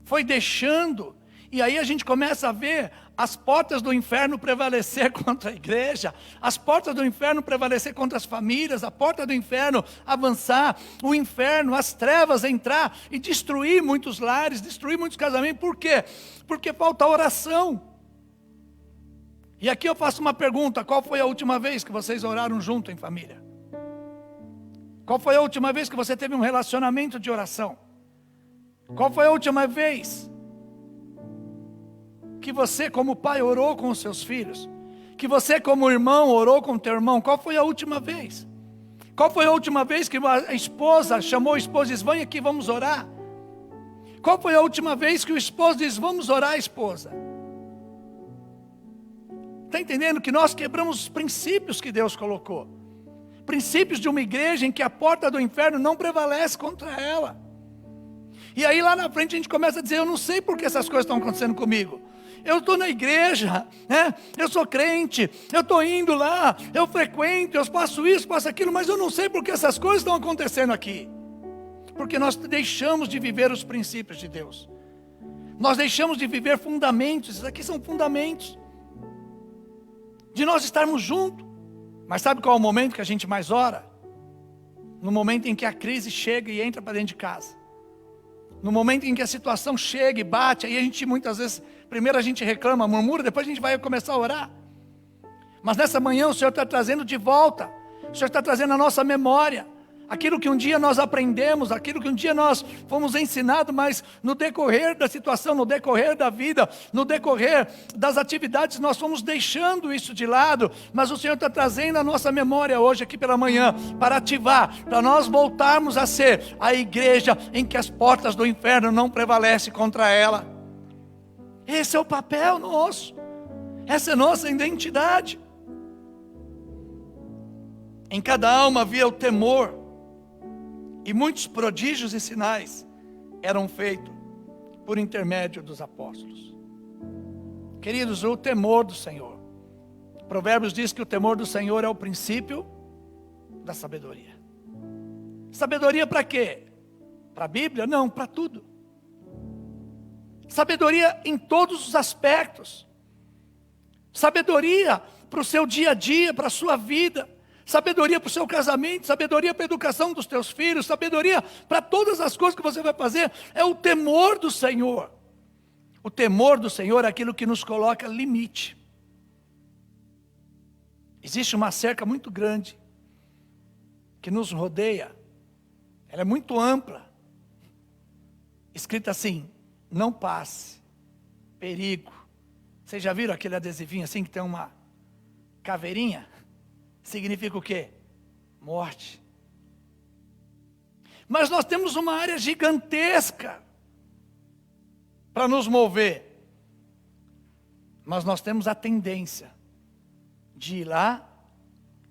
foi deixando, e aí a gente começa a ver as portas do inferno prevalecer contra a igreja, as portas do inferno prevalecer contra as famílias, a porta do inferno avançar, o inferno, as trevas entrar e destruir muitos lares, destruir muitos casamentos. Por quê? Porque falta oração. E aqui eu faço uma pergunta, qual foi a última vez que vocês oraram junto em família? Qual foi a última vez que você teve um relacionamento de oração? Qual foi a última vez que você como pai orou com os seus filhos? Que você como irmão orou com o teu irmão? Qual foi a última vez? Qual foi a última vez que a esposa chamou o esposo e disse, vem aqui, vamos orar? Qual foi a última vez que o esposo diz, vamos orar, esposa? Está entendendo que nós quebramos os princípios que Deus colocou? Princípios de uma igreja em que a porta do inferno não prevalece contra ela. E aí lá na frente a gente começa a dizer, eu não sei por que essas coisas estão acontecendo comigo. Eu estou na igreja, né? Eu sou crente, eu estou indo lá, eu frequento, eu faço isso, faço aquilo, mas eu não sei por que essas coisas estão acontecendo aqui. Porque nós deixamos de viver os princípios de Deus. Nós deixamos de viver fundamentos, isso aqui são fundamentos. De nós estarmos juntos. Mas sabe qual é o momento que a gente mais ora? No momento em que a crise chega e entra para dentro de casa. No momento em que a situação chega e bate, aí a gente muitas vezes, primeiro a gente reclama, murmura, depois a gente vai começar a orar. Mas nessa manhã o Senhor está trazendo de volta, o Senhor está trazendo a nossa memória, aquilo que um dia nós aprendemos, aquilo que um dia nós fomos ensinados, mas no decorrer da situação, no decorrer da vida, no decorrer das atividades, nós fomos deixando isso de lado, mas o Senhor está trazendo a nossa memória hoje aqui pela manhã, para ativar, para nós voltarmos a ser a igreja em que as portas do inferno não prevalecem contra ela. Esse é o papel nosso, essa é a nossa identidade. Em cada alma havia o temor, e muitos prodígios e sinais eram feitos por intermédio dos apóstolos. Queridos, o temor do Senhor, Provérbios diz que o temor do Senhor é o princípio da sabedoria. Sabedoria para quê? Para a Bíblia? Não, para tudo. Sabedoria em todos os aspectos. Sabedoria para o seu dia a dia, para a sua vida. Sabedoria para o seu casamento, sabedoria para a educação dos teus filhos, sabedoria para todas as coisas que você vai fazer. É o temor do Senhor. O temor do Senhor é aquilo que nos coloca limite. Existe uma cerca muito grande que nos rodeia. Ela é muito ampla. Escrita assim: não passe, perigo. Vocês já viram aquele adesivinho assim que tem uma caveirinha? Significa o quê? Morte. Mas nós temos uma área gigantesca para nos mover. Mas nós temos a tendência de ir lá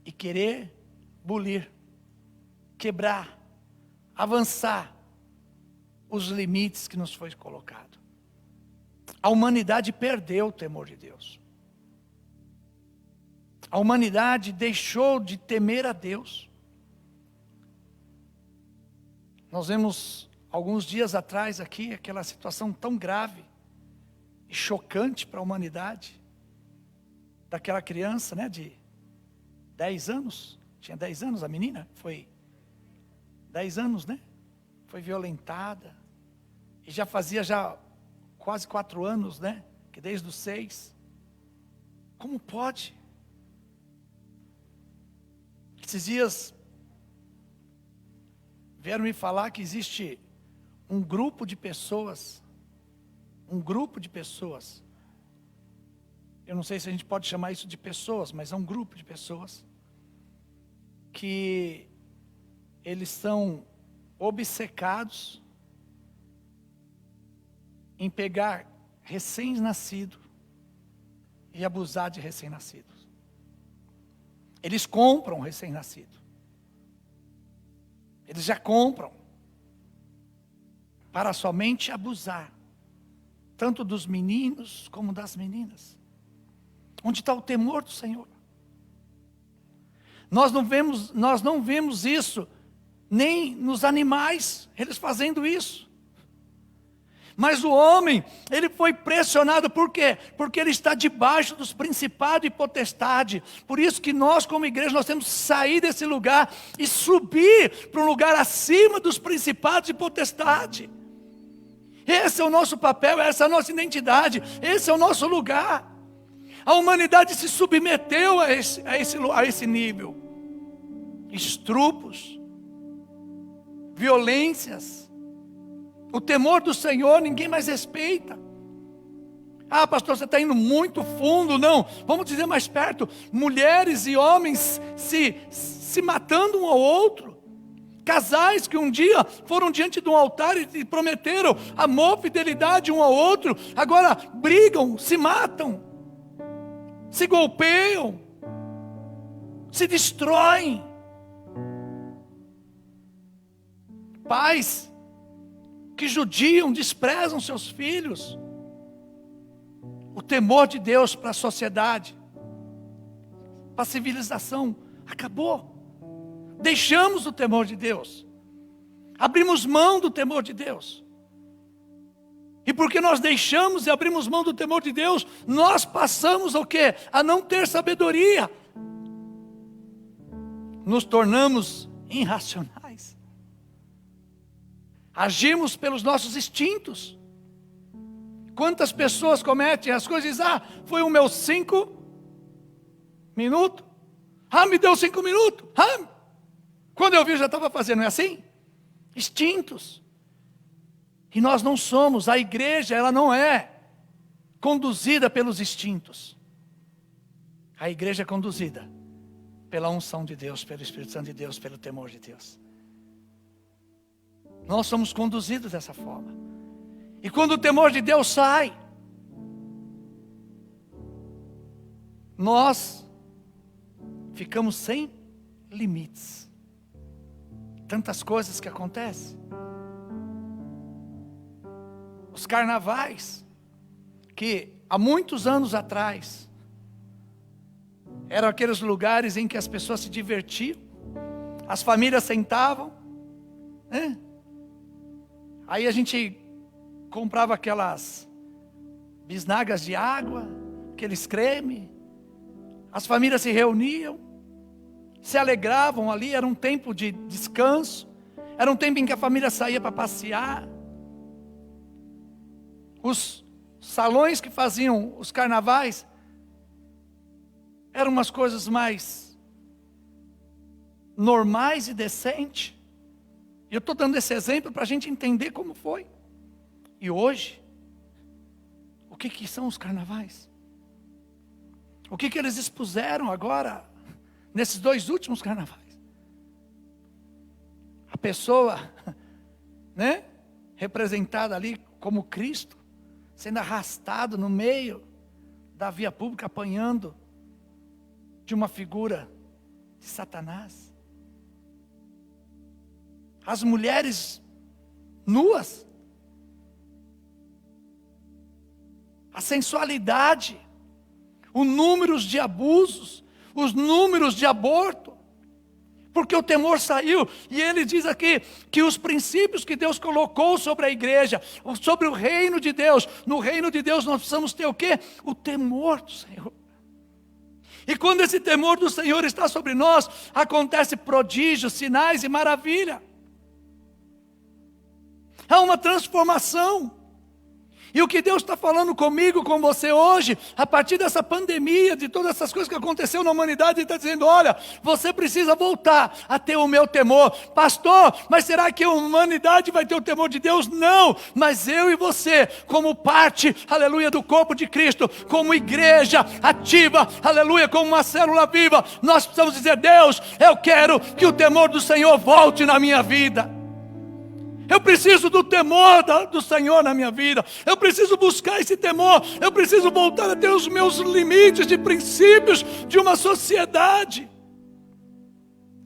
e querer bulir, quebrar, avançar os limites que nos foi colocado. A humanidade perdeu o temor de Deus. A humanidade deixou de temer a Deus. Nós vemos alguns dias atrás aqui aquela situação tão grave e chocante para a humanidade, daquela criança, né, de 10 anos, tinha 10 anos a menina, foi 10 anos, né, foi violentada, e já fazia quase 4 anos, né, que desde os 6, como pode? Esses dias, vieram me falar que existe um grupo de pessoas, eu não sei se a gente pode chamar isso de pessoas, mas é um grupo de pessoas, que eles são obcecados em pegar recém-nascido e abusar de recém-nascidos. Eles compram recém-nascido. Eles já compram para somente abusar, tanto dos meninos como das meninas. Onde está o temor do Senhor? Nós não vemos isso nem nos animais, eles fazendo isso. Mas o homem, ele foi pressionado, por quê? Porque ele está debaixo dos principados e potestade. Por isso que nós, como igreja, nós temos que sair desse lugar e subir para um lugar acima dos principados e potestade. Esse é o nosso papel, essa é a nossa identidade, esse é o nosso lugar. A humanidade se submeteu a esse nível. Estrupos, violências. O temor do Senhor ninguém mais respeita. Ah, pastor, você está indo muito fundo. Não, vamos dizer mais perto. Mulheres e homens se matando um ao outro. Casais que um dia foram diante de um altar e prometeram amor, fidelidade um ao outro. Agora brigam, se matam, se golpeiam, se destroem. Pais que judiam, desprezam seus filhos. O temor de Deus para a sociedade, para a civilização, acabou. Deixamos o temor de Deus. Abrimos mão do temor de Deus. E porque nós deixamos e abrimos mão do temor de Deus, nós passamos o quê? A não ter sabedoria. Nos tornamos irracionais. Agimos pelos nossos instintos. Quantas pessoas cometem as coisas e dizem, foi o meu 5 minutos. Me deu 5 minutos. Quando eu vi, já estava fazendo, não é assim? Instintos. E nós não somos, a igreja, ela não é conduzida pelos instintos. A igreja é conduzida pela unção de Deus, pelo Espírito Santo de Deus, pelo temor de Deus. Nós somos conduzidos dessa forma. E quando o temor de Deus sai, nós ficamos sem limites. Tantas coisas que acontecem. Os carnavais, que há muitos anos atrás, eram aqueles lugares em que as pessoas se divertiam, as famílias sentavam, né? Aí a gente comprava aquelas bisnagas de água, aqueles creme, as famílias se reuniam, se alegravam ali, era um tempo de descanso, era um tempo em que a família saía para passear. Os salões que faziam os carnavais eram umas coisas mais normais e decentes. E eu estou dando esse exemplo para a gente entender como foi. E hoje, o que são os carnavais? O que eles expuseram agora, nesses 2 últimos carnavais? A pessoa, né, representada ali como Cristo, sendo arrastado no meio da via pública, apanhando de uma figura de Satanás. As mulheres nuas, a sensualidade, os números de abusos, os números de aborto, porque o temor saiu. E ele diz aqui que os princípios que Deus colocou sobre a igreja, sobre o reino de Deus, no reino de Deus nós precisamos ter o quê? O temor do Senhor. E quando esse temor do Senhor está sobre nós, acontece prodígios, sinais e maravilha. Há uma transformação. E o que Deus está falando comigo, com você hoje, a partir dessa pandemia, de todas essas coisas que aconteceu na humanidade, Ele está dizendo: olha, você precisa voltar a ter o meu temor. Pastor, mas será que a humanidade vai ter o temor de Deus? Não, mas eu e você, como parte, aleluia, do corpo de Cristo, como igreja ativa, aleluia, como uma célula viva, nós precisamos dizer: Deus, eu quero que o temor do Senhor volte na minha vida. Eu preciso do temor do Senhor na minha vida. Eu preciso buscar esse temor. Eu preciso voltar a ter os meus limites de princípios de uma sociedade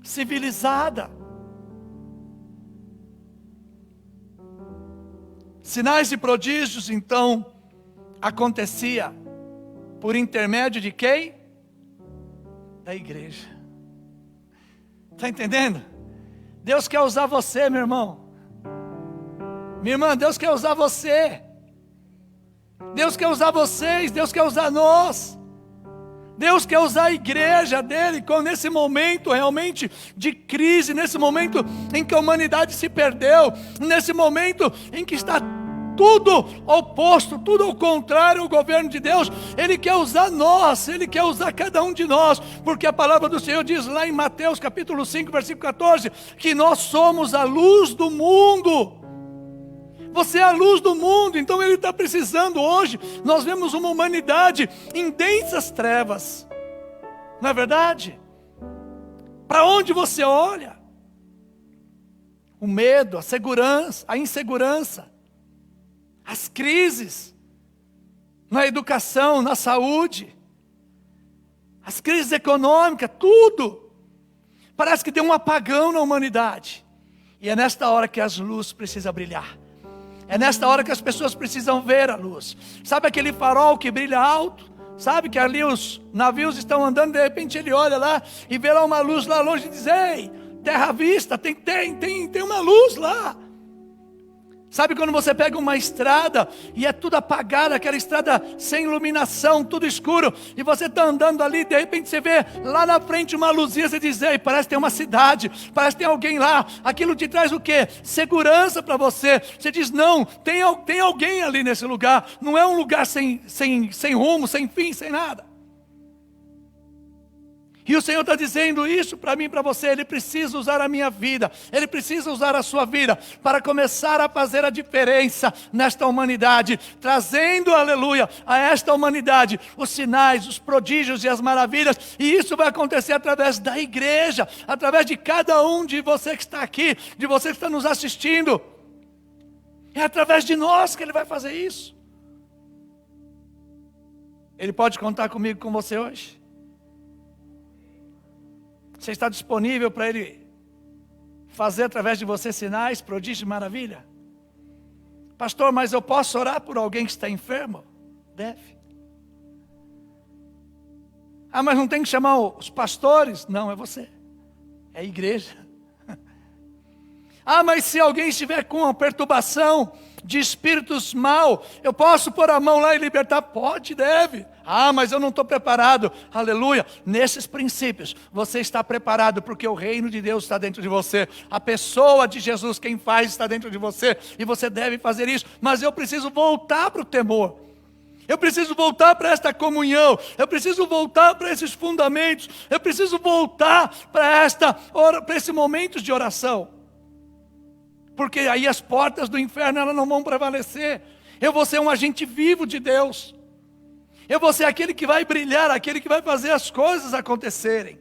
civilizada. Sinais e prodígios, então, acontecia por intermédio de quem? Da igreja. Está entendendo? Deus quer usar você, meu irmão. Minha irmã, Deus quer usar você. Deus quer usar vocês. Deus quer usar nós. Deus quer usar a igreja dele nesse momento realmente de crise, nesse momento em que a humanidade se perdeu, nesse momento em que está tudo oposto, tudo ao contrário ao governo de Deus. Ele quer usar nós, Ele quer usar cada um de nós, porque a palavra do Senhor diz lá em Mateus capítulo 5, versículo 14, que nós somos a luz do mundo. Você é a luz do mundo, então Ele está precisando hoje. Nós vemos uma humanidade em densas trevas, não é verdade? Para onde você olha? O medo, a segurança, a insegurança, as crises na educação, na saúde, as crises econômicas, tudo. Parece que tem um apagão na humanidade. E é nesta hora que as luzes precisam brilhar. É nesta hora que as pessoas precisam ver a luz. Sabe aquele farol que brilha alto? Sabe que ali os navios estão andando, de repente ele olha lá e vê lá uma luz lá longe e diz: ei, terra à vista, tem uma luz lá. Sabe quando você pega uma estrada e é tudo apagado, aquela estrada sem iluminação, tudo escuro, e você está andando ali, de repente você vê lá na frente uma luzinha, você diz: ei, parece que tem uma cidade, parece que tem alguém lá. Aquilo te traz o quê? Segurança para você. Você diz: não, tem alguém ali nesse lugar. Não é um lugar sem rumo, sem fim, sem nada. E o Senhor está dizendo isso para mim e para você. Ele precisa usar a minha vida, Ele precisa usar a sua vida para começar a fazer a diferença nesta humanidade, trazendo, aleluia, a esta humanidade os sinais, os prodígios e as maravilhas. E isso vai acontecer através da igreja, através de cada um de você que está aqui, de você que está nos assistindo. É através de nós que Ele vai fazer isso. Ele pode contar comigo, com você hoje? Você está disponível para Ele fazer através de você sinais, prodígios e maravilha? Pastor, mas eu posso orar por alguém que está enfermo? Deve. Ah, mas não tem que chamar os pastores? Não, é você. É a igreja. Ah, mas se alguém estiver com uma perturbação de espíritos mal, eu posso pôr a mão lá e libertar? Pode, deve. Ah, mas eu não estou preparado. Aleluia. Nesses princípios, você está preparado, porque o reino de Deus está dentro de você. A pessoa de Jesus, quem faz, está dentro de você. E você deve fazer isso. Mas eu preciso voltar para o temor. Eu preciso voltar para esta comunhão. Eu preciso voltar para esses fundamentos. Eu preciso voltar para esse momento de oração. Porque aí as portas do inferno elas não vão prevalecer. Eu vou ser um agente vivo de Deus. Eu vou ser aquele que vai brilhar, aquele que vai fazer as coisas acontecerem.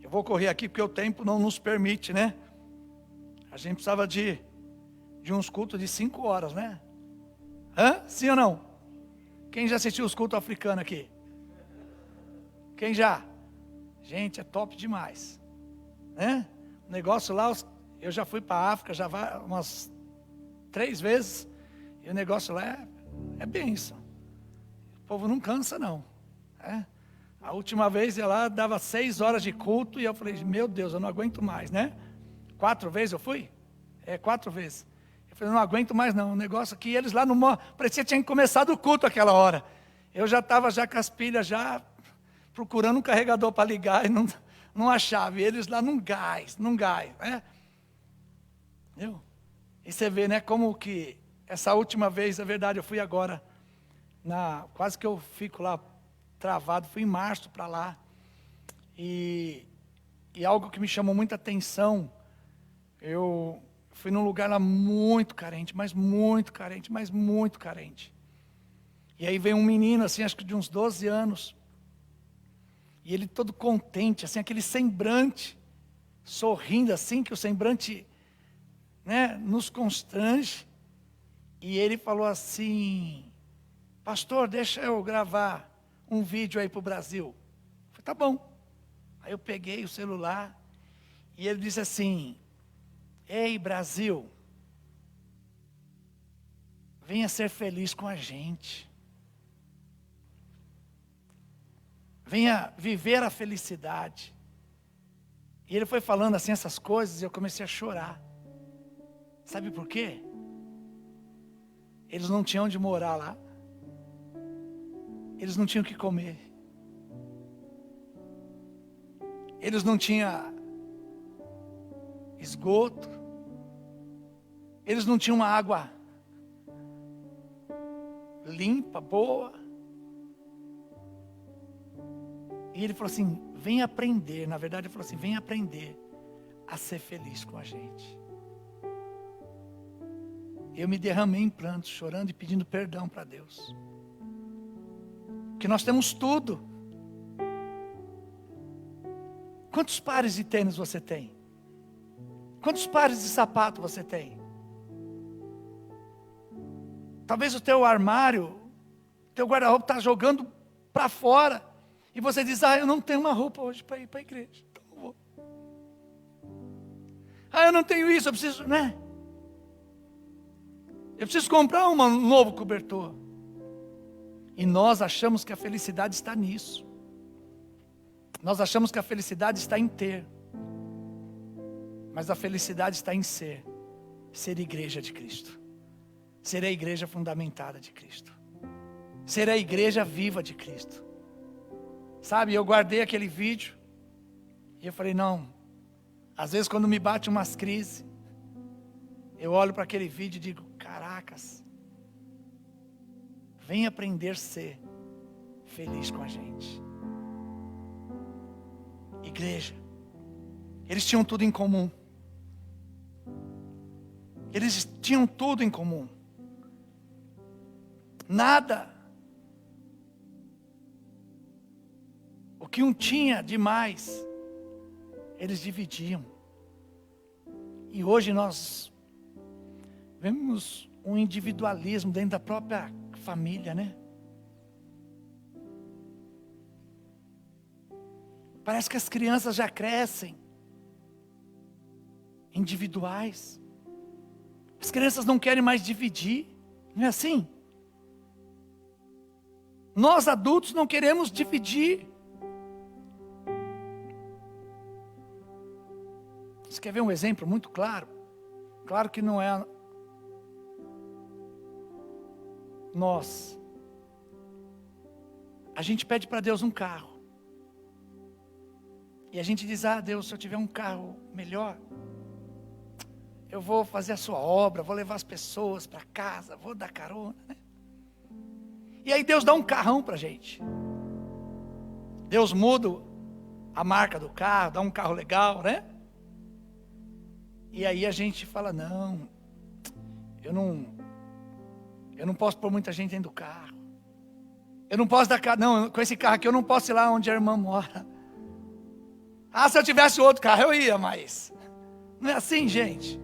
Eu vou correr aqui porque o tempo não nos permite, né? A gente precisava de uns cultos de 5 horas, né? Hã? Sim ou não? Quem já assistiu os cultos africanos aqui? Quem já? Gente, é top demais. Né? O negócio lá, eu já fui para a África, já vai umas 3 vezes. E o negócio lá é bênção. O povo não cansa não. Né? A última vez ia lá, dava 6 horas de culto. E eu falei, meu Deus, eu não aguento mais, né? 4 vezes eu fui? 4 vezes. Eu falei, não aguento mais não, o negócio aqui, eles lá no parecia que tinha começado o culto aquela hora. Eu já estava já com as pilhas, já procurando um carregador para ligar e não achava. E eles lá num gás, né? Viu? E você vê, né, como que essa última vez, é verdade, eu fui agora, quase que eu fico lá travado, fui em março para lá. E algo que me chamou muita atenção, eu fui num lugar lá muito carente, mas muito carente, mas muito carente. E aí veio um menino, assim, acho que de uns 12 anos. E ele todo contente, assim, aquele semblante, sorrindo assim, que o semblante, né, nos constrange. E ele falou assim, pastor, deixa eu gravar um vídeo aí para o Brasil. Eu falei, tá bom. Aí eu peguei o celular e ele disse assim, ei, Brasil, venha ser feliz com a gente. Venha viver a felicidade. E ele foi falando assim essas coisas e eu comecei a chorar. Sabe por quê? Eles não tinham onde morar lá. Eles não tinham o que comer. Eles não tinham esgoto. Eles não tinham uma água limpa, boa. E ele falou assim, vem aprender. Na verdade ele falou assim, vem aprender a ser feliz com a gente. Eu me derramei em prantos, chorando e pedindo perdão para Deus. Porque nós temos tudo. Quantos pares de tênis você tem? Quantos pares de sapato você tem? Talvez o teu armário, teu guarda-roupa está jogando para fora. E você diz, eu não tenho uma roupa hoje para ir para a igreja. Então eu vou. Eu não tenho isso, eu preciso, né? Eu preciso comprar um novo cobertor. E nós achamos que a felicidade está nisso. Nós achamos que a felicidade está em ter. Mas a felicidade está em ser igreja de Cristo. Ser a igreja fundamentada de Cristo. Ser a igreja viva de Cristo. Sabe, eu guardei aquele vídeo. E eu falei, não. Às vezes quando me bate umas crises, eu olho para aquele vídeo e digo, caracas. Vem aprender a ser feliz com a gente. Igreja. Eles tinham tudo em comum. Eles tinham tudo em comum. Nada. O que um tinha demais, eles dividiam. E hoje nós vemos um individualismo dentro da própria família, né? Parece que as crianças já crescem individuais. As crianças não querem mais dividir, não é assim? Nós adultos não queremos dividir. Você quer ver um exemplo muito claro? Claro que não é nós. A gente pede para Deus um carro. E a gente diz, Deus, se eu tiver um carro melhor, eu vou fazer a sua obra, vou levar as pessoas para casa, vou dar carona, né? E aí Deus dá um carrão para a gente. Deus muda a marca do carro, dá um carro legal, né? E aí a gente fala, não, eu não posso pôr muita gente dentro do carro. Eu não posso dar carro, não, com esse carro aqui eu não posso ir lá onde a irmã mora. Se eu tivesse outro carro eu ia, mas não é assim, gente.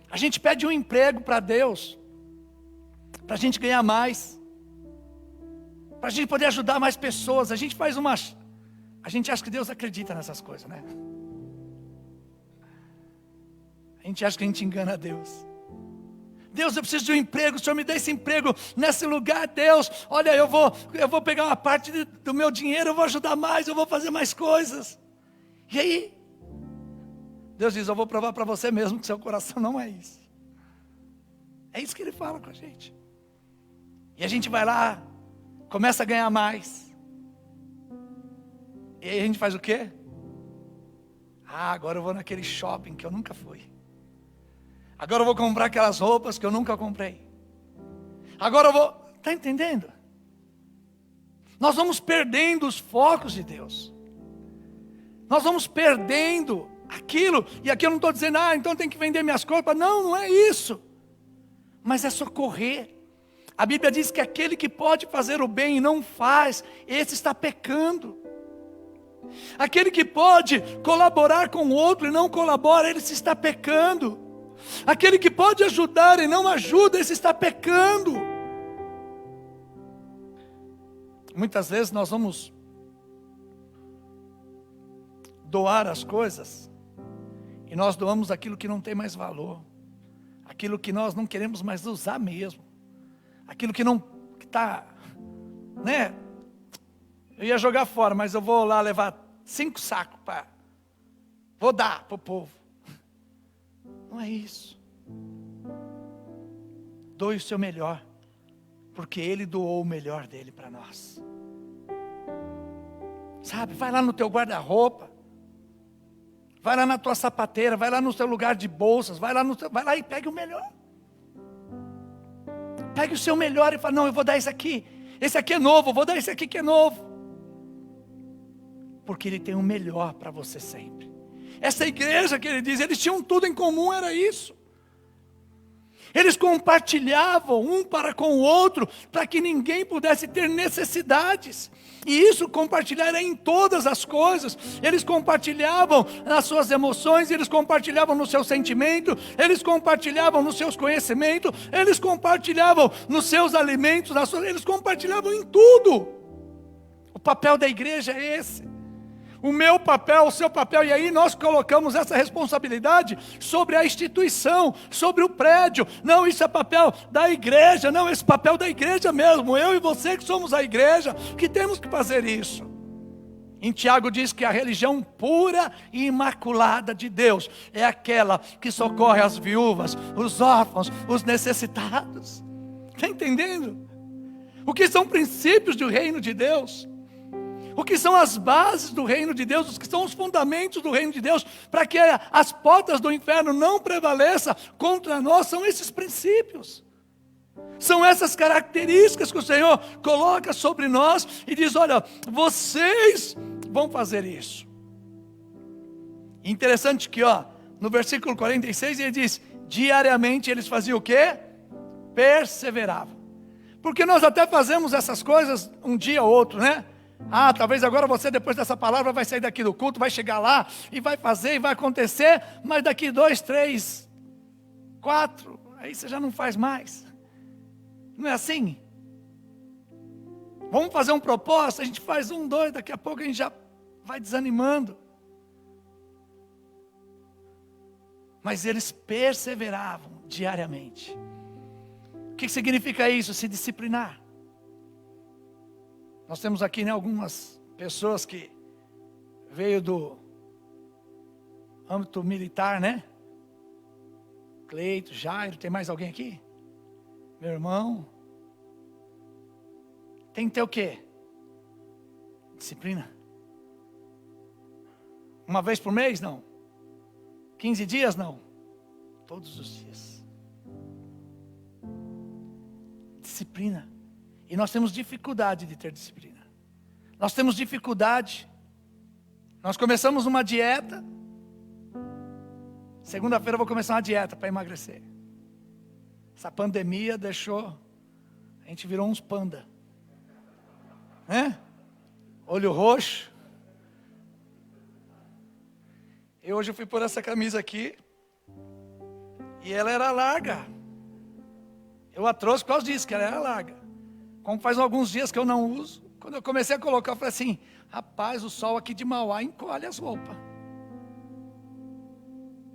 A gente pede um emprego para Deus, para a gente ganhar mais, para a gente poder ajudar mais pessoas. A gente acha que Deus acredita nessas coisas, né? A gente acha que a gente engana Deus. Deus, eu preciso de um emprego, o Senhor me dá esse emprego nesse lugar, Deus. Olha, eu vou pegar uma parte do meu dinheiro, eu vou ajudar mais, eu vou fazer mais coisas. E aí, Deus diz, eu vou provar para você mesmo que seu coração não é isso. É isso que Ele fala com a gente. E a gente vai lá, começa a ganhar mais. E aí a gente faz o quê? Agora eu vou naquele shopping que eu nunca fui. Agora eu vou comprar aquelas roupas que eu nunca comprei. Agora eu vou... Está entendendo? Nós vamos perdendo os focos de Deus. Nós vamos perdendo aquilo. E aqui eu não estou dizendo, então tem que vender minhas coisas. Não é isso. Mas é socorrer. A Bíblia diz que aquele que pode fazer o bem e não faz, esse está pecando. Aquele que pode colaborar com o outro e não colabora, ele se está pecando. Aquele que pode ajudar e não ajuda, esse está pecando. Muitas vezes nós vamos doar as coisas e nós doamos aquilo que não tem mais valor, aquilo que nós não queremos mais usar mesmo, aquilo que está, né? Eu ia jogar fora, mas eu vou lá levar 5 sacos vou dar para o povo. Não é isso. Doe o seu melhor, porque Ele doou o melhor dele para nós. Sabe, vai lá no teu guarda-roupa, vai lá na tua sapateira, vai lá no seu lugar de bolsas, vai lá e pegue o melhor. Pegue o seu melhor e fala, não, eu vou dar esse aqui é novo, eu vou dar esse aqui que é novo. Porque Ele tem o melhor para você sempre. Essa igreja que Ele diz, eles tinham tudo em comum, era isso. Eles compartilhavam um para com o outro, para que ninguém pudesse ter necessidades. E isso compartilhar era em todas as coisas. Eles compartilhavam nas suas emoções, eles compartilhavam no seu sentimento, eles compartilhavam nos seus conhecimentos, eles compartilhavam nos seus alimentos, eles compartilhavam em tudo. O papel da igreja é esse. O meu papel, o seu papel, e aí nós colocamos essa responsabilidade sobre a instituição, sobre o prédio. Não, isso é papel da igreja, não, esse papel da igreja mesmo, eu e você que somos a igreja, que temos que fazer isso. Em Tiago diz que a religião pura e imaculada de Deus é aquela que socorre as viúvas, os órfãos, os necessitados. Está entendendo? O que são princípios do reino de Deus? O que são as bases do reino de Deus, os que são os fundamentos do reino de Deus, para que as portas do inferno não prevaleçam contra nós, são esses princípios. São essas características que o Senhor coloca sobre nós e diz, olha, vocês vão fazer isso. Interessante que, no versículo 46 ele diz, diariamente eles faziam o quê? Perseveravam. Porque nós até fazemos essas coisas um dia ou outro, né? Talvez agora você, depois dessa palavra, vai sair daqui do culto, vai chegar lá e vai fazer, e vai acontecer, mas daqui 2, 3, 4, aí você já não faz mais. Não é assim? Vamos fazer um propósito, a gente faz 1, 2, daqui a pouco a gente já vai desanimando. Mas eles perseveravam diariamente. O que significa isso? Se disciplinar. Nós temos aqui, né, algumas pessoas que veio do âmbito militar, né? Cleito, Jairo, tem mais alguém aqui? Meu irmão. Tem que ter o quê? Disciplina. Uma vez por mês? Não. 15 dias? Não. Todos os dias. Disciplina. E nós temos dificuldade de ter disciplina. Nós temos dificuldade. Nós começamos uma dieta. Segunda-feira eu vou começar uma dieta para emagrecer. Essa pandemia deixou, a gente virou uns panda. Né? Olho roxo. E hoje eu fui pôr essa camisa aqui. E ela era larga. Eu a trouxe por causa disso, que ela era larga. Como faz alguns dias que eu não uso. Quando eu comecei a colocar, eu falei assim, rapaz, o sol aqui de Mauá encolhe as roupas.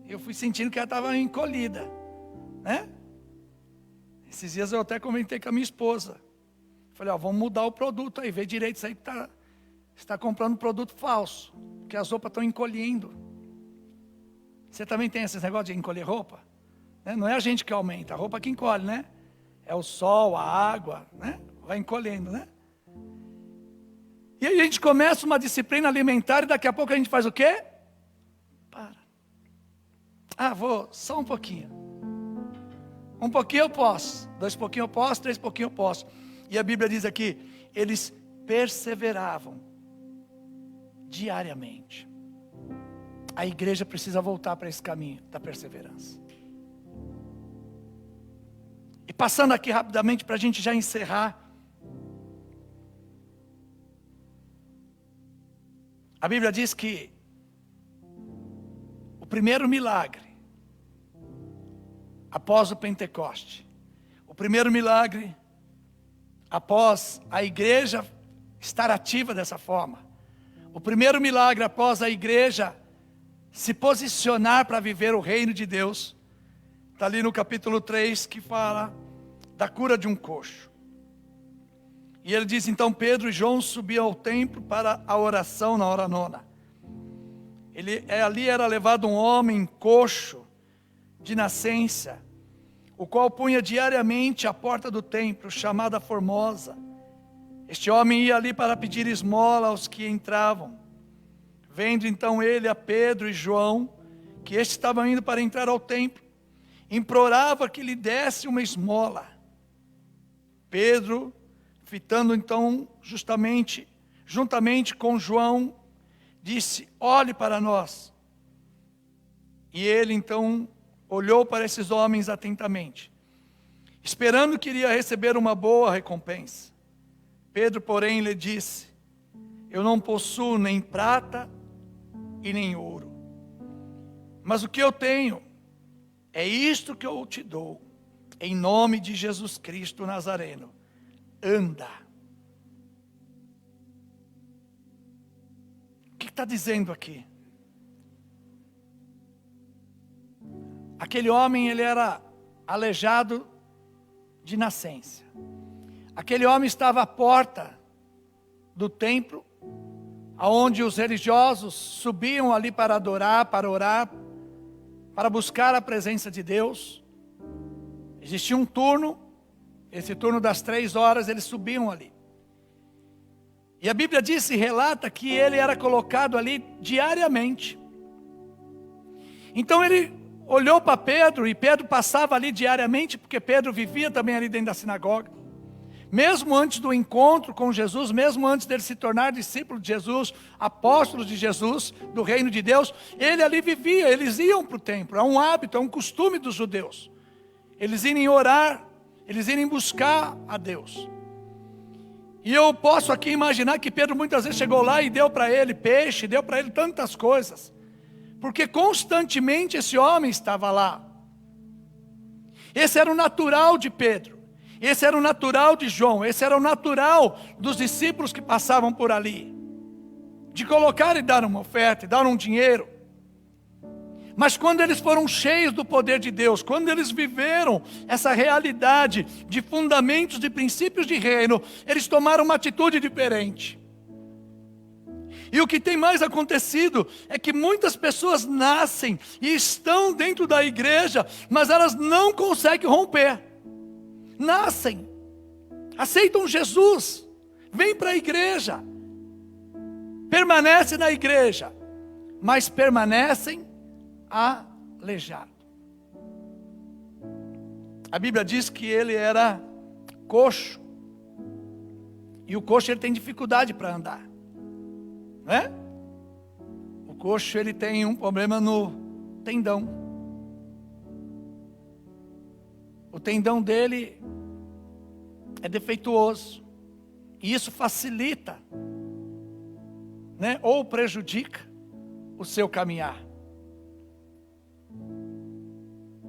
Eu fui sentindo que ela estava encolhida, né? Esses dias eu até comentei com a minha esposa. Falei, ó, vamos mudar o produto aí, vê direito isso aí que você está comprando produto falso, porque as roupas estão encolhendo. Você também tem esses negócios de encolher roupa? Né? Não é a gente que aumenta, a roupa que encolhe, né? É o sol, a água, né? Vai encolhendo, né? E aí a gente começa uma disciplina alimentar e daqui a pouco a gente faz o quê? Vou só um pouquinho. Um pouquinho eu posso. 2 pouquinhos eu posso, 3 pouquinhos eu posso. E a Bíblia diz aqui, eles perseveravam diariamente. A igreja precisa voltar para esse caminho da perseverança. E passando aqui rapidamente para a gente já encerrar. A Bíblia diz que o primeiro milagre após o Pentecoste, o primeiro milagre após a igreja estar ativa dessa forma, o primeiro milagre após a igreja se posicionar para viver o reino de Deus, está ali no capítulo 3 que fala da cura de um coxo. E ele diz, então Pedro e João subiam ao templo para a oração na hora 9. Ali era levado um homem coxo de nascença, o qual punha diariamente à porta do templo, chamada Formosa. Este homem ia ali para pedir esmola aos que entravam. Vendo então ele a Pedro e João, que estes estavam indo para entrar ao templo, implorava que lhe desse uma esmola. Pedro, fitando então juntamente com João, disse, olhe para nós. E ele então olhou para esses homens atentamente, esperando que iria receber uma boa recompensa. Pedro, porém, lhe disse, eu não possuo nem prata e nem ouro, mas o que eu tenho é isto que eu te dou, em nome de Jesus Cristo Nazareno, anda. O que está dizendo aqui? Aquele homem, ele era aleijado de nascença. Aquele homem estava à porta do templo, aonde os religiosos subiam ali para adorar, para orar, para buscar a presença de Deus. Existia um turno, esse turno das 3 horas, eles subiam ali. E a Bíblia diz e relata que ele era colocado ali diariamente. Então ele olhou para Pedro, e Pedro passava ali diariamente, porque Pedro vivia também ali dentro da sinagoga. Mesmo antes do encontro com Jesus, mesmo antes dele se tornar discípulo de Jesus, apóstolo de Jesus, do reino de Deus, ele ali vivia, eles iam para o templo, é um hábito, é um costume dos judeus. Eles irem orar, eles irem buscar a Deus. E eu posso aqui imaginar que Pedro muitas vezes chegou lá e deu para ele peixe, deu para ele tantas coisas. Porque constantemente esse homem estava lá. Esse era o natural de Pedro. Esse era o natural de João. Esse era o natural dos discípulos que passavam por ali. De colocar e dar uma oferta, e dar um dinheiro. Mas quando eles foram cheios do poder de Deus, quando eles viveram essa realidade de fundamentos, de princípios de reino, eles tomaram uma atitude diferente. E o que tem mais acontecido é que muitas pessoas nascem e estão dentro da igreja, mas elas não conseguem romper. Nascem, aceitam Jesus, vêm para a igreja, permanecem na igreja, mas permanecem aleijado. A Bíblia diz que ele era coxo. E o coxo ele tem dificuldade para andar, não é? O coxo ele tem um problema no tendão. O tendão dele é defeituoso. E isso facilita, né? Ou prejudica o seu caminhar.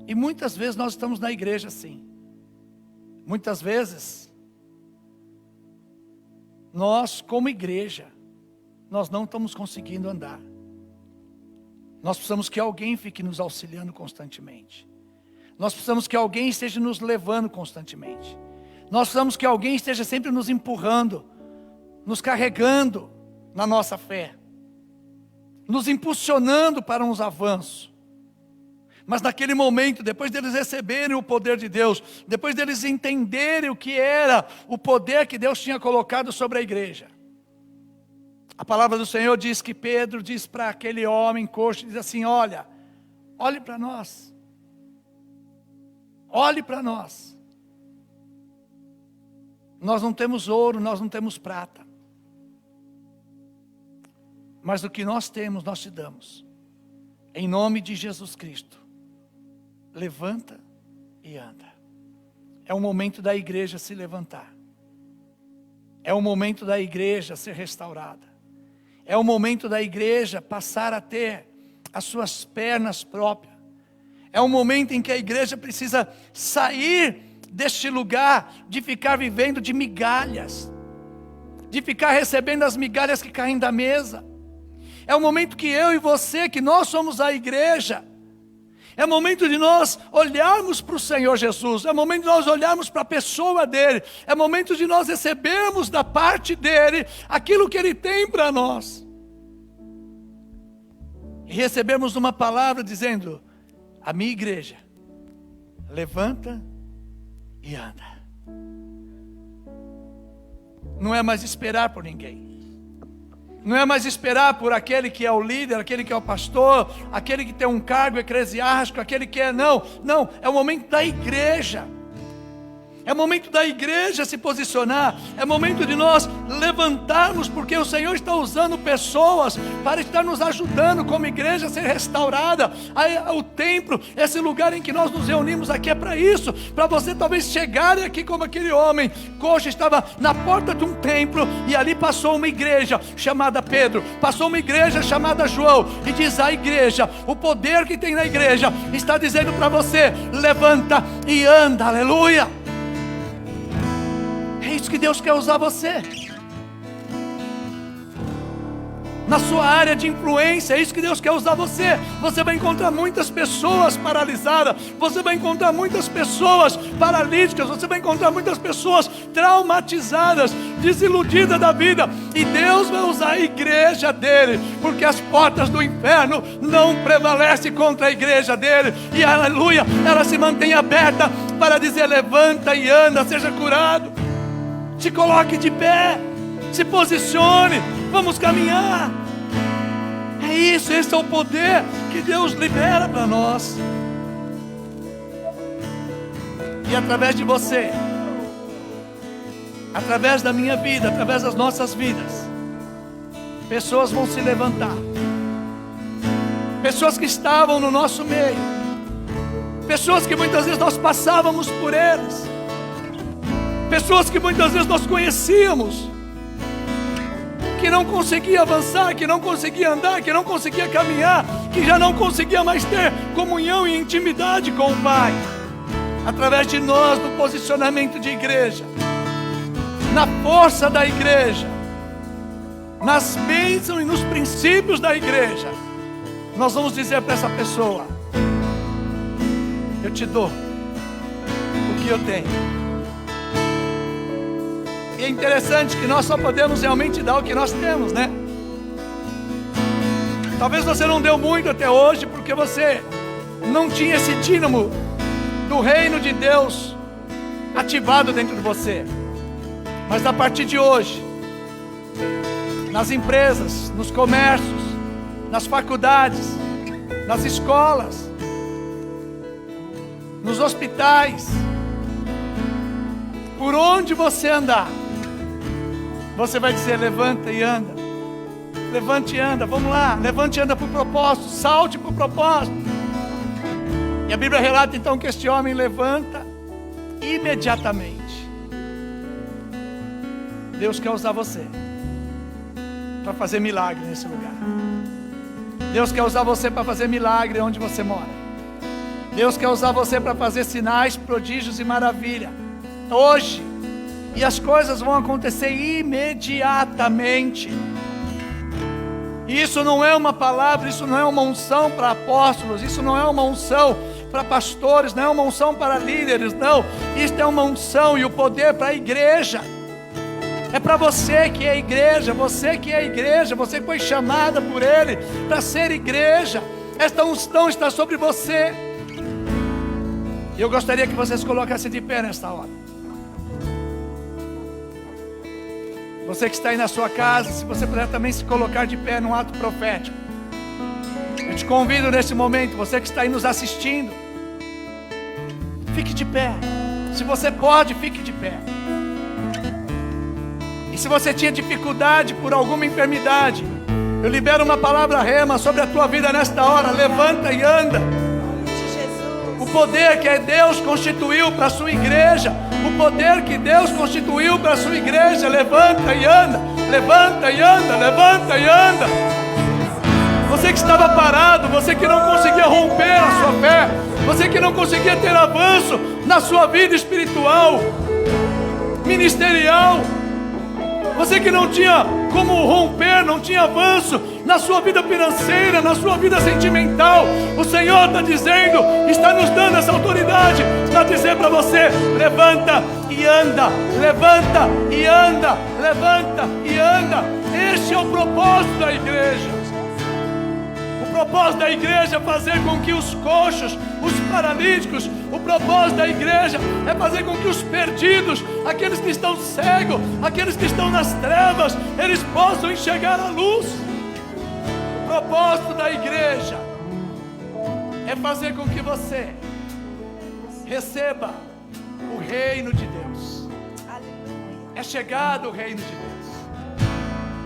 E muitas vezes nós estamos na igreja assim. Muitas vezes, nós como igreja, nós não estamos conseguindo andar. Nós precisamos que alguém fique nos auxiliando constantemente. Nós precisamos que alguém esteja nos levando constantemente. Nós precisamos que alguém esteja sempre nos empurrando, nos carregando na nossa fé, nos impulsionando para uns avanços. Mas naquele momento, depois deles receberem o poder de Deus, depois deles entenderem o que era o poder que Deus tinha colocado sobre a igreja, a palavra do Senhor diz que Pedro diz para aquele homem coxo, diz assim: olhe para nós, olhe para nós. Nós não temos ouro, nós não temos prata, mas o que nós temos, nós te damos, em nome de Jesus Cristo. Levanta e anda. É o momento da igreja se levantar. É o momento da igreja ser restaurada. É o momento da igreja passar a ter as suas pernas próprias. É o momento em que a igreja precisa sair deste lugar de ficar vivendo de migalhas, de ficar recebendo as migalhas que caem da mesa. É o momento que eu e você, que nós somos a igreja, é momento de nós olharmos para o Senhor Jesus, é momento de nós olharmos para a pessoa dEle, é momento de nós recebermos da parte dEle aquilo que Ele tem para nós. E recebemos uma palavra dizendo: a minha igreja, levanta e anda. Não é mais esperar por ninguém. Não é mais esperar por aquele que é o líder, aquele que é o pastor, aquele que tem um cargo eclesiástico, aquele que é... Não, é o momento da igreja. É momento da igreja se posicionar. É momento de nós levantarmos, porque o Senhor está usando pessoas para estar nos ajudando como igreja a ser restaurada. O templo, esse lugar em que nós nos reunimos aqui, é para isso. Para você talvez chegar aqui como aquele homem coxo, estava na porta de um templo, e ali passou uma igreja chamada Pedro, passou uma igreja chamada João, e diz a igreja, o poder que tem na igreja está dizendo para você: levanta e anda, aleluia. É isso que Deus quer usar você. Na sua área de influência, é isso que Deus quer usar você. Você vai encontrar muitas pessoas paralisadas, você vai encontrar muitas pessoas paralíticas, você vai encontrar muitas pessoas traumatizadas, desiludidas da vida. E Deus vai usar a igreja dele, porque as portas do inferno não prevalecem contra a igreja dele. E aleluia, ela se mantém aberta para dizer: levanta e anda, seja curado. Se coloque de pé, se posicione, vamos caminhar. É isso, esse é o poder que Deus libera para nós. E através de você, através da minha vida, através das nossas vidas, pessoas vão se levantar. Pessoas que estavam no nosso meio, pessoas que muitas vezes nós passávamos por eles, pessoas que muitas vezes nós conhecíamos, que não conseguia avançar, que não conseguia andar, que não conseguia caminhar, que já não conseguia mais ter comunhão e intimidade com o Pai. Através de nós, no posicionamento de igreja, na força da igreja, nas bênçãos e nos princípios da igreja, nós vamos dizer para essa pessoa: eu te dou o que eu tenho. E é interessante que nós só podemos realmente dar o que nós temos, né? Talvez você não deu muito até hoje porque você não tinha esse dínamo do reino de Deus ativado dentro de você. Mas a partir de hoje, nas empresas, nos comércios, nas faculdades, nas escolas, nos hospitais, por onde você andar, você vai dizer: levanta e anda, levante e anda, vamos lá, levante e anda para o propósito, salte para o propósito. E a Bíblia relata então que este homem levanta imediatamente. Deus quer usar você para fazer milagre nesse lugar. Deus quer usar você para fazer milagre onde você mora. Deus quer usar você para fazer sinais, prodígios e maravilha hoje. E as coisas vão acontecer imediatamente. E isso não é uma palavra, isso não é uma unção para apóstolos, isso não é uma unção para pastores, não é uma unção para líderes, não. Isso é uma unção e o poder para a igreja. É para você que é igreja, você que é igreja, você foi chamada por Ele para ser igreja. Esta unção está sobre você. E eu gostaria que vocês colocassem de pé nesta hora. Você que está aí na sua casa, se você puder também se colocar de pé num ato profético. Eu te convido nesse momento, você que está aí nos assistindo, fique de pé. Se você pode, fique de pé. E se você tinha dificuldade por alguma enfermidade, eu libero uma palavra rema sobre a tua vida nesta hora. Levanta e anda. O poder que Deus constituiu para a sua igreja, o poder que Deus constituiu para a sua igreja, levanta e anda, levanta e anda, levanta e anda. Você que estava parado, você que não conseguia romper a sua fé, você que não conseguia ter avanço na sua vida espiritual, ministerial, você que não tinha como romper, não tinha avanço na sua vida financeira, na sua vida sentimental, o Senhor está dizendo, está nos dando essa autoridade para dizer para você: levanta e anda, levanta e anda, levanta e anda. Este é o propósito da igreja. O propósito da igreja é fazer com que os coxos, os paralíticos, o propósito da igreja é fazer com que os perdidos, aqueles que estão cegos, aqueles que estão nas trevas, eles possam enxergar a luz. O propósito da igreja é fazer com que você receba o reino de Deus. É chegado o reino de Deus.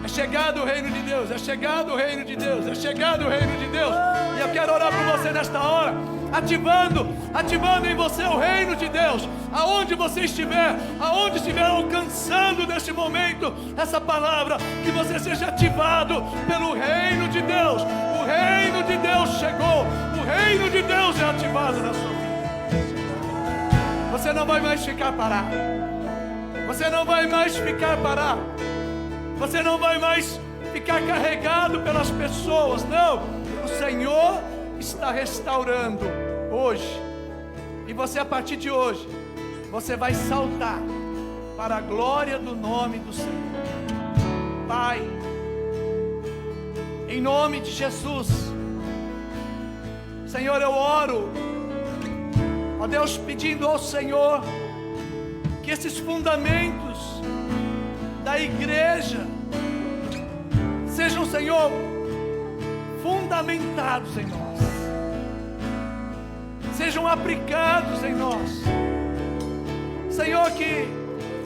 É chegado o reino de Deus, é chegado o reino de Deus, é chegado o reino de Deus. E eu quero orar por você nesta hora, ativando em você o reino de Deus. Aonde você estiver, aonde estiver alcançando neste momento essa palavra, que você seja ativado pelo reino de Deus. O reino de Deus chegou, o reino de Deus é ativado na sua vida. Você não vai mais ficar parado. Você não vai mais ficar parado. Você não vai mais ficar carregado pelas pessoas, não. O Senhor está restaurando hoje. E você, a partir de hoje, você vai saltar para a glória do nome do Senhor. Pai, em nome de Jesus, Senhor, eu oro, ó Deus, pedindo ao Senhor que esses fundamentos da igreja sejam, Senhor, fundamentados em nós, sejam aplicados em nós, Senhor, que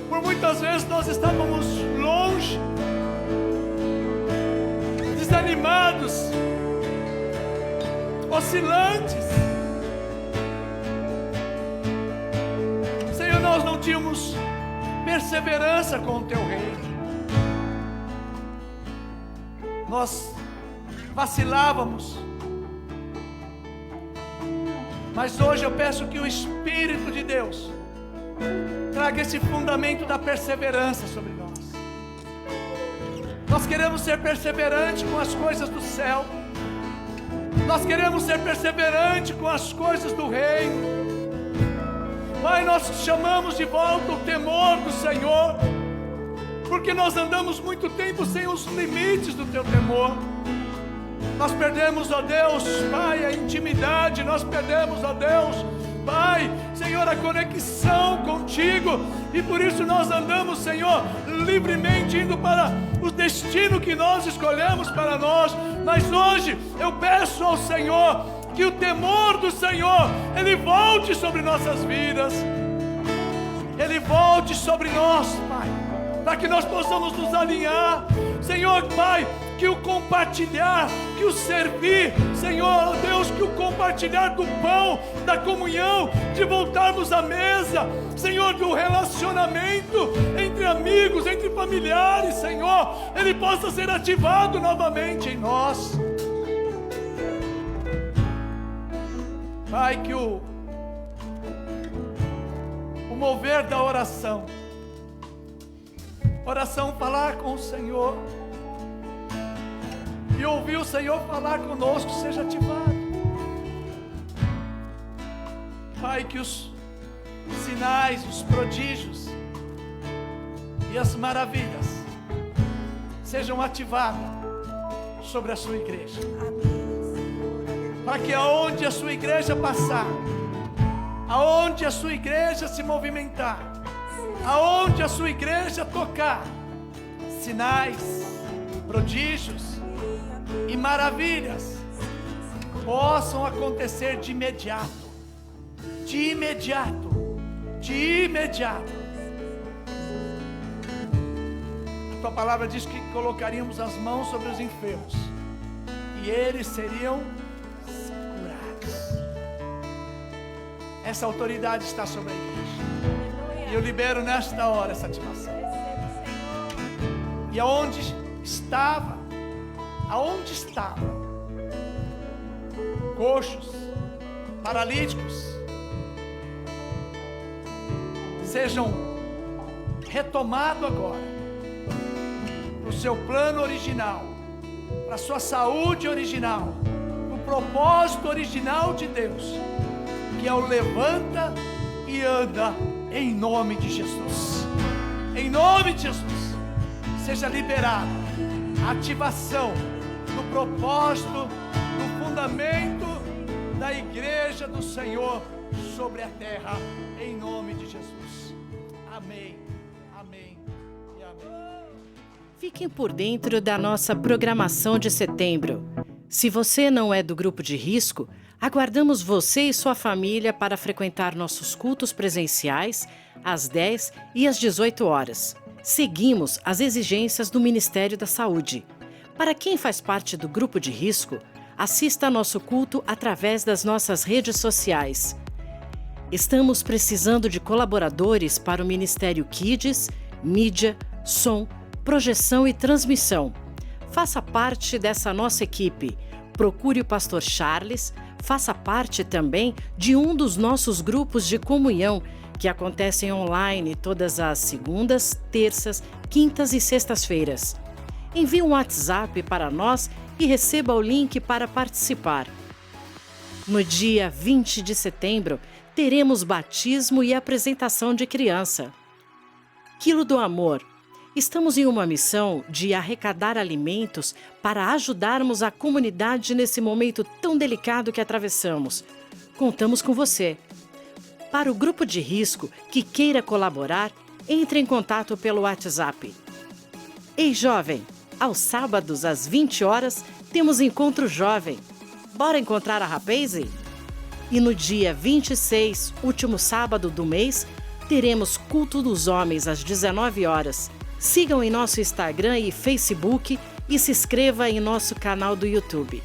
por muitas vezes nós estávamos longe, desanimados, oscilantes, Senhor, nós não tínhamos perseverança com o Teu reino. Nós vacilávamos. Mas hoje eu peço que o Espírito de Deus traga esse fundamento da perseverança sobre nós. Nós queremos ser perseverantes com as coisas do céu. Nós queremos ser perseverantes com as coisas do reino. Pai, nós chamamos de volta o temor do Senhor, porque nós andamos muito tempo sem os limites do teu temor. Nós perdemos, ó Deus, Pai, a intimidade. Nós perdemos, ó Deus, Pai, Senhor, a conexão contigo. E por isso nós andamos, Senhor, livremente indo para o destino que nós escolhemos para nós. Mas hoje eu peço ao Senhor que o temor do Senhor, Ele volte sobre nossas vidas. Ele volte sobre nós, Pai, para que nós possamos nos alinhar. Senhor, Pai, que o compartilhar, que o servir, Senhor, Deus, que o compartilhar do pão, da comunhão, de voltarmos à mesa, Senhor, do relacionamento entre amigos, entre familiares, Senhor, ele possa ser ativado novamente em nós. Pai, que o mover da oração, falar com o Senhor e ouvir o Senhor falar conosco, seja ativado. Pai, que os sinais, os prodígios e as maravilhas sejam ativados sobre a sua igreja. Para que aonde a sua igreja passar, aonde a sua igreja se movimentar, aonde a sua igreja tocar, sinais, prodígios e maravilhas possam acontecer de imediato, de imediato, de imediato. A tua palavra diz que colocaríamos as mãos sobre os enfermos e eles seriam curados. Essa autoridade está sobre a igreja. E eu libero nesta hora essa ativação. E aonde estava coxos, paralíticos, sejam retomados agora para o seu plano original, para a sua saúde original, para o propósito original de Deus, que é o levanta e anda, em nome de Jesus. Em nome de Jesus, seja liberado a ativação do propósito, do fundamento da igreja do Senhor sobre a terra, em nome de Jesus. Amém, amém e amém. Fiquem por dentro da nossa programação de setembro. Se você não é do grupo de risco, aguardamos você e sua família para frequentar nossos cultos presenciais às 10 e às 18 horas. Seguimos as exigências do Ministério da Saúde. Para quem faz parte do grupo de risco, assista a nosso culto através das nossas redes sociais. Estamos precisando de colaboradores para o Ministério Kids, mídia, som, projeção e transmissão. Faça parte dessa nossa equipe. Procure o pastor Charles, faça parte também de um dos nossos grupos de comunhão que acontecem online todas as segundas, terças, quintas e sextas-feiras. Envie um WhatsApp para nós e receba o link para participar. No dia 20 de setembro, teremos batismo e apresentação de criança. Quilo do Amor. Estamos em uma missão de arrecadar alimentos para ajudarmos a comunidade nesse momento tão delicado que atravessamos. Contamos com você. Para o grupo de risco que queira colaborar, entre em contato pelo WhatsApp. Ei, jovem! Aos sábados, às 20 horas, temos Encontro Jovem. Bora encontrar a Rapaze? E no dia 26, último sábado do mês, teremos Culto dos Homens às 19 horas. Sigam em nosso Instagram e Facebook e se inscreva em nosso canal do YouTube.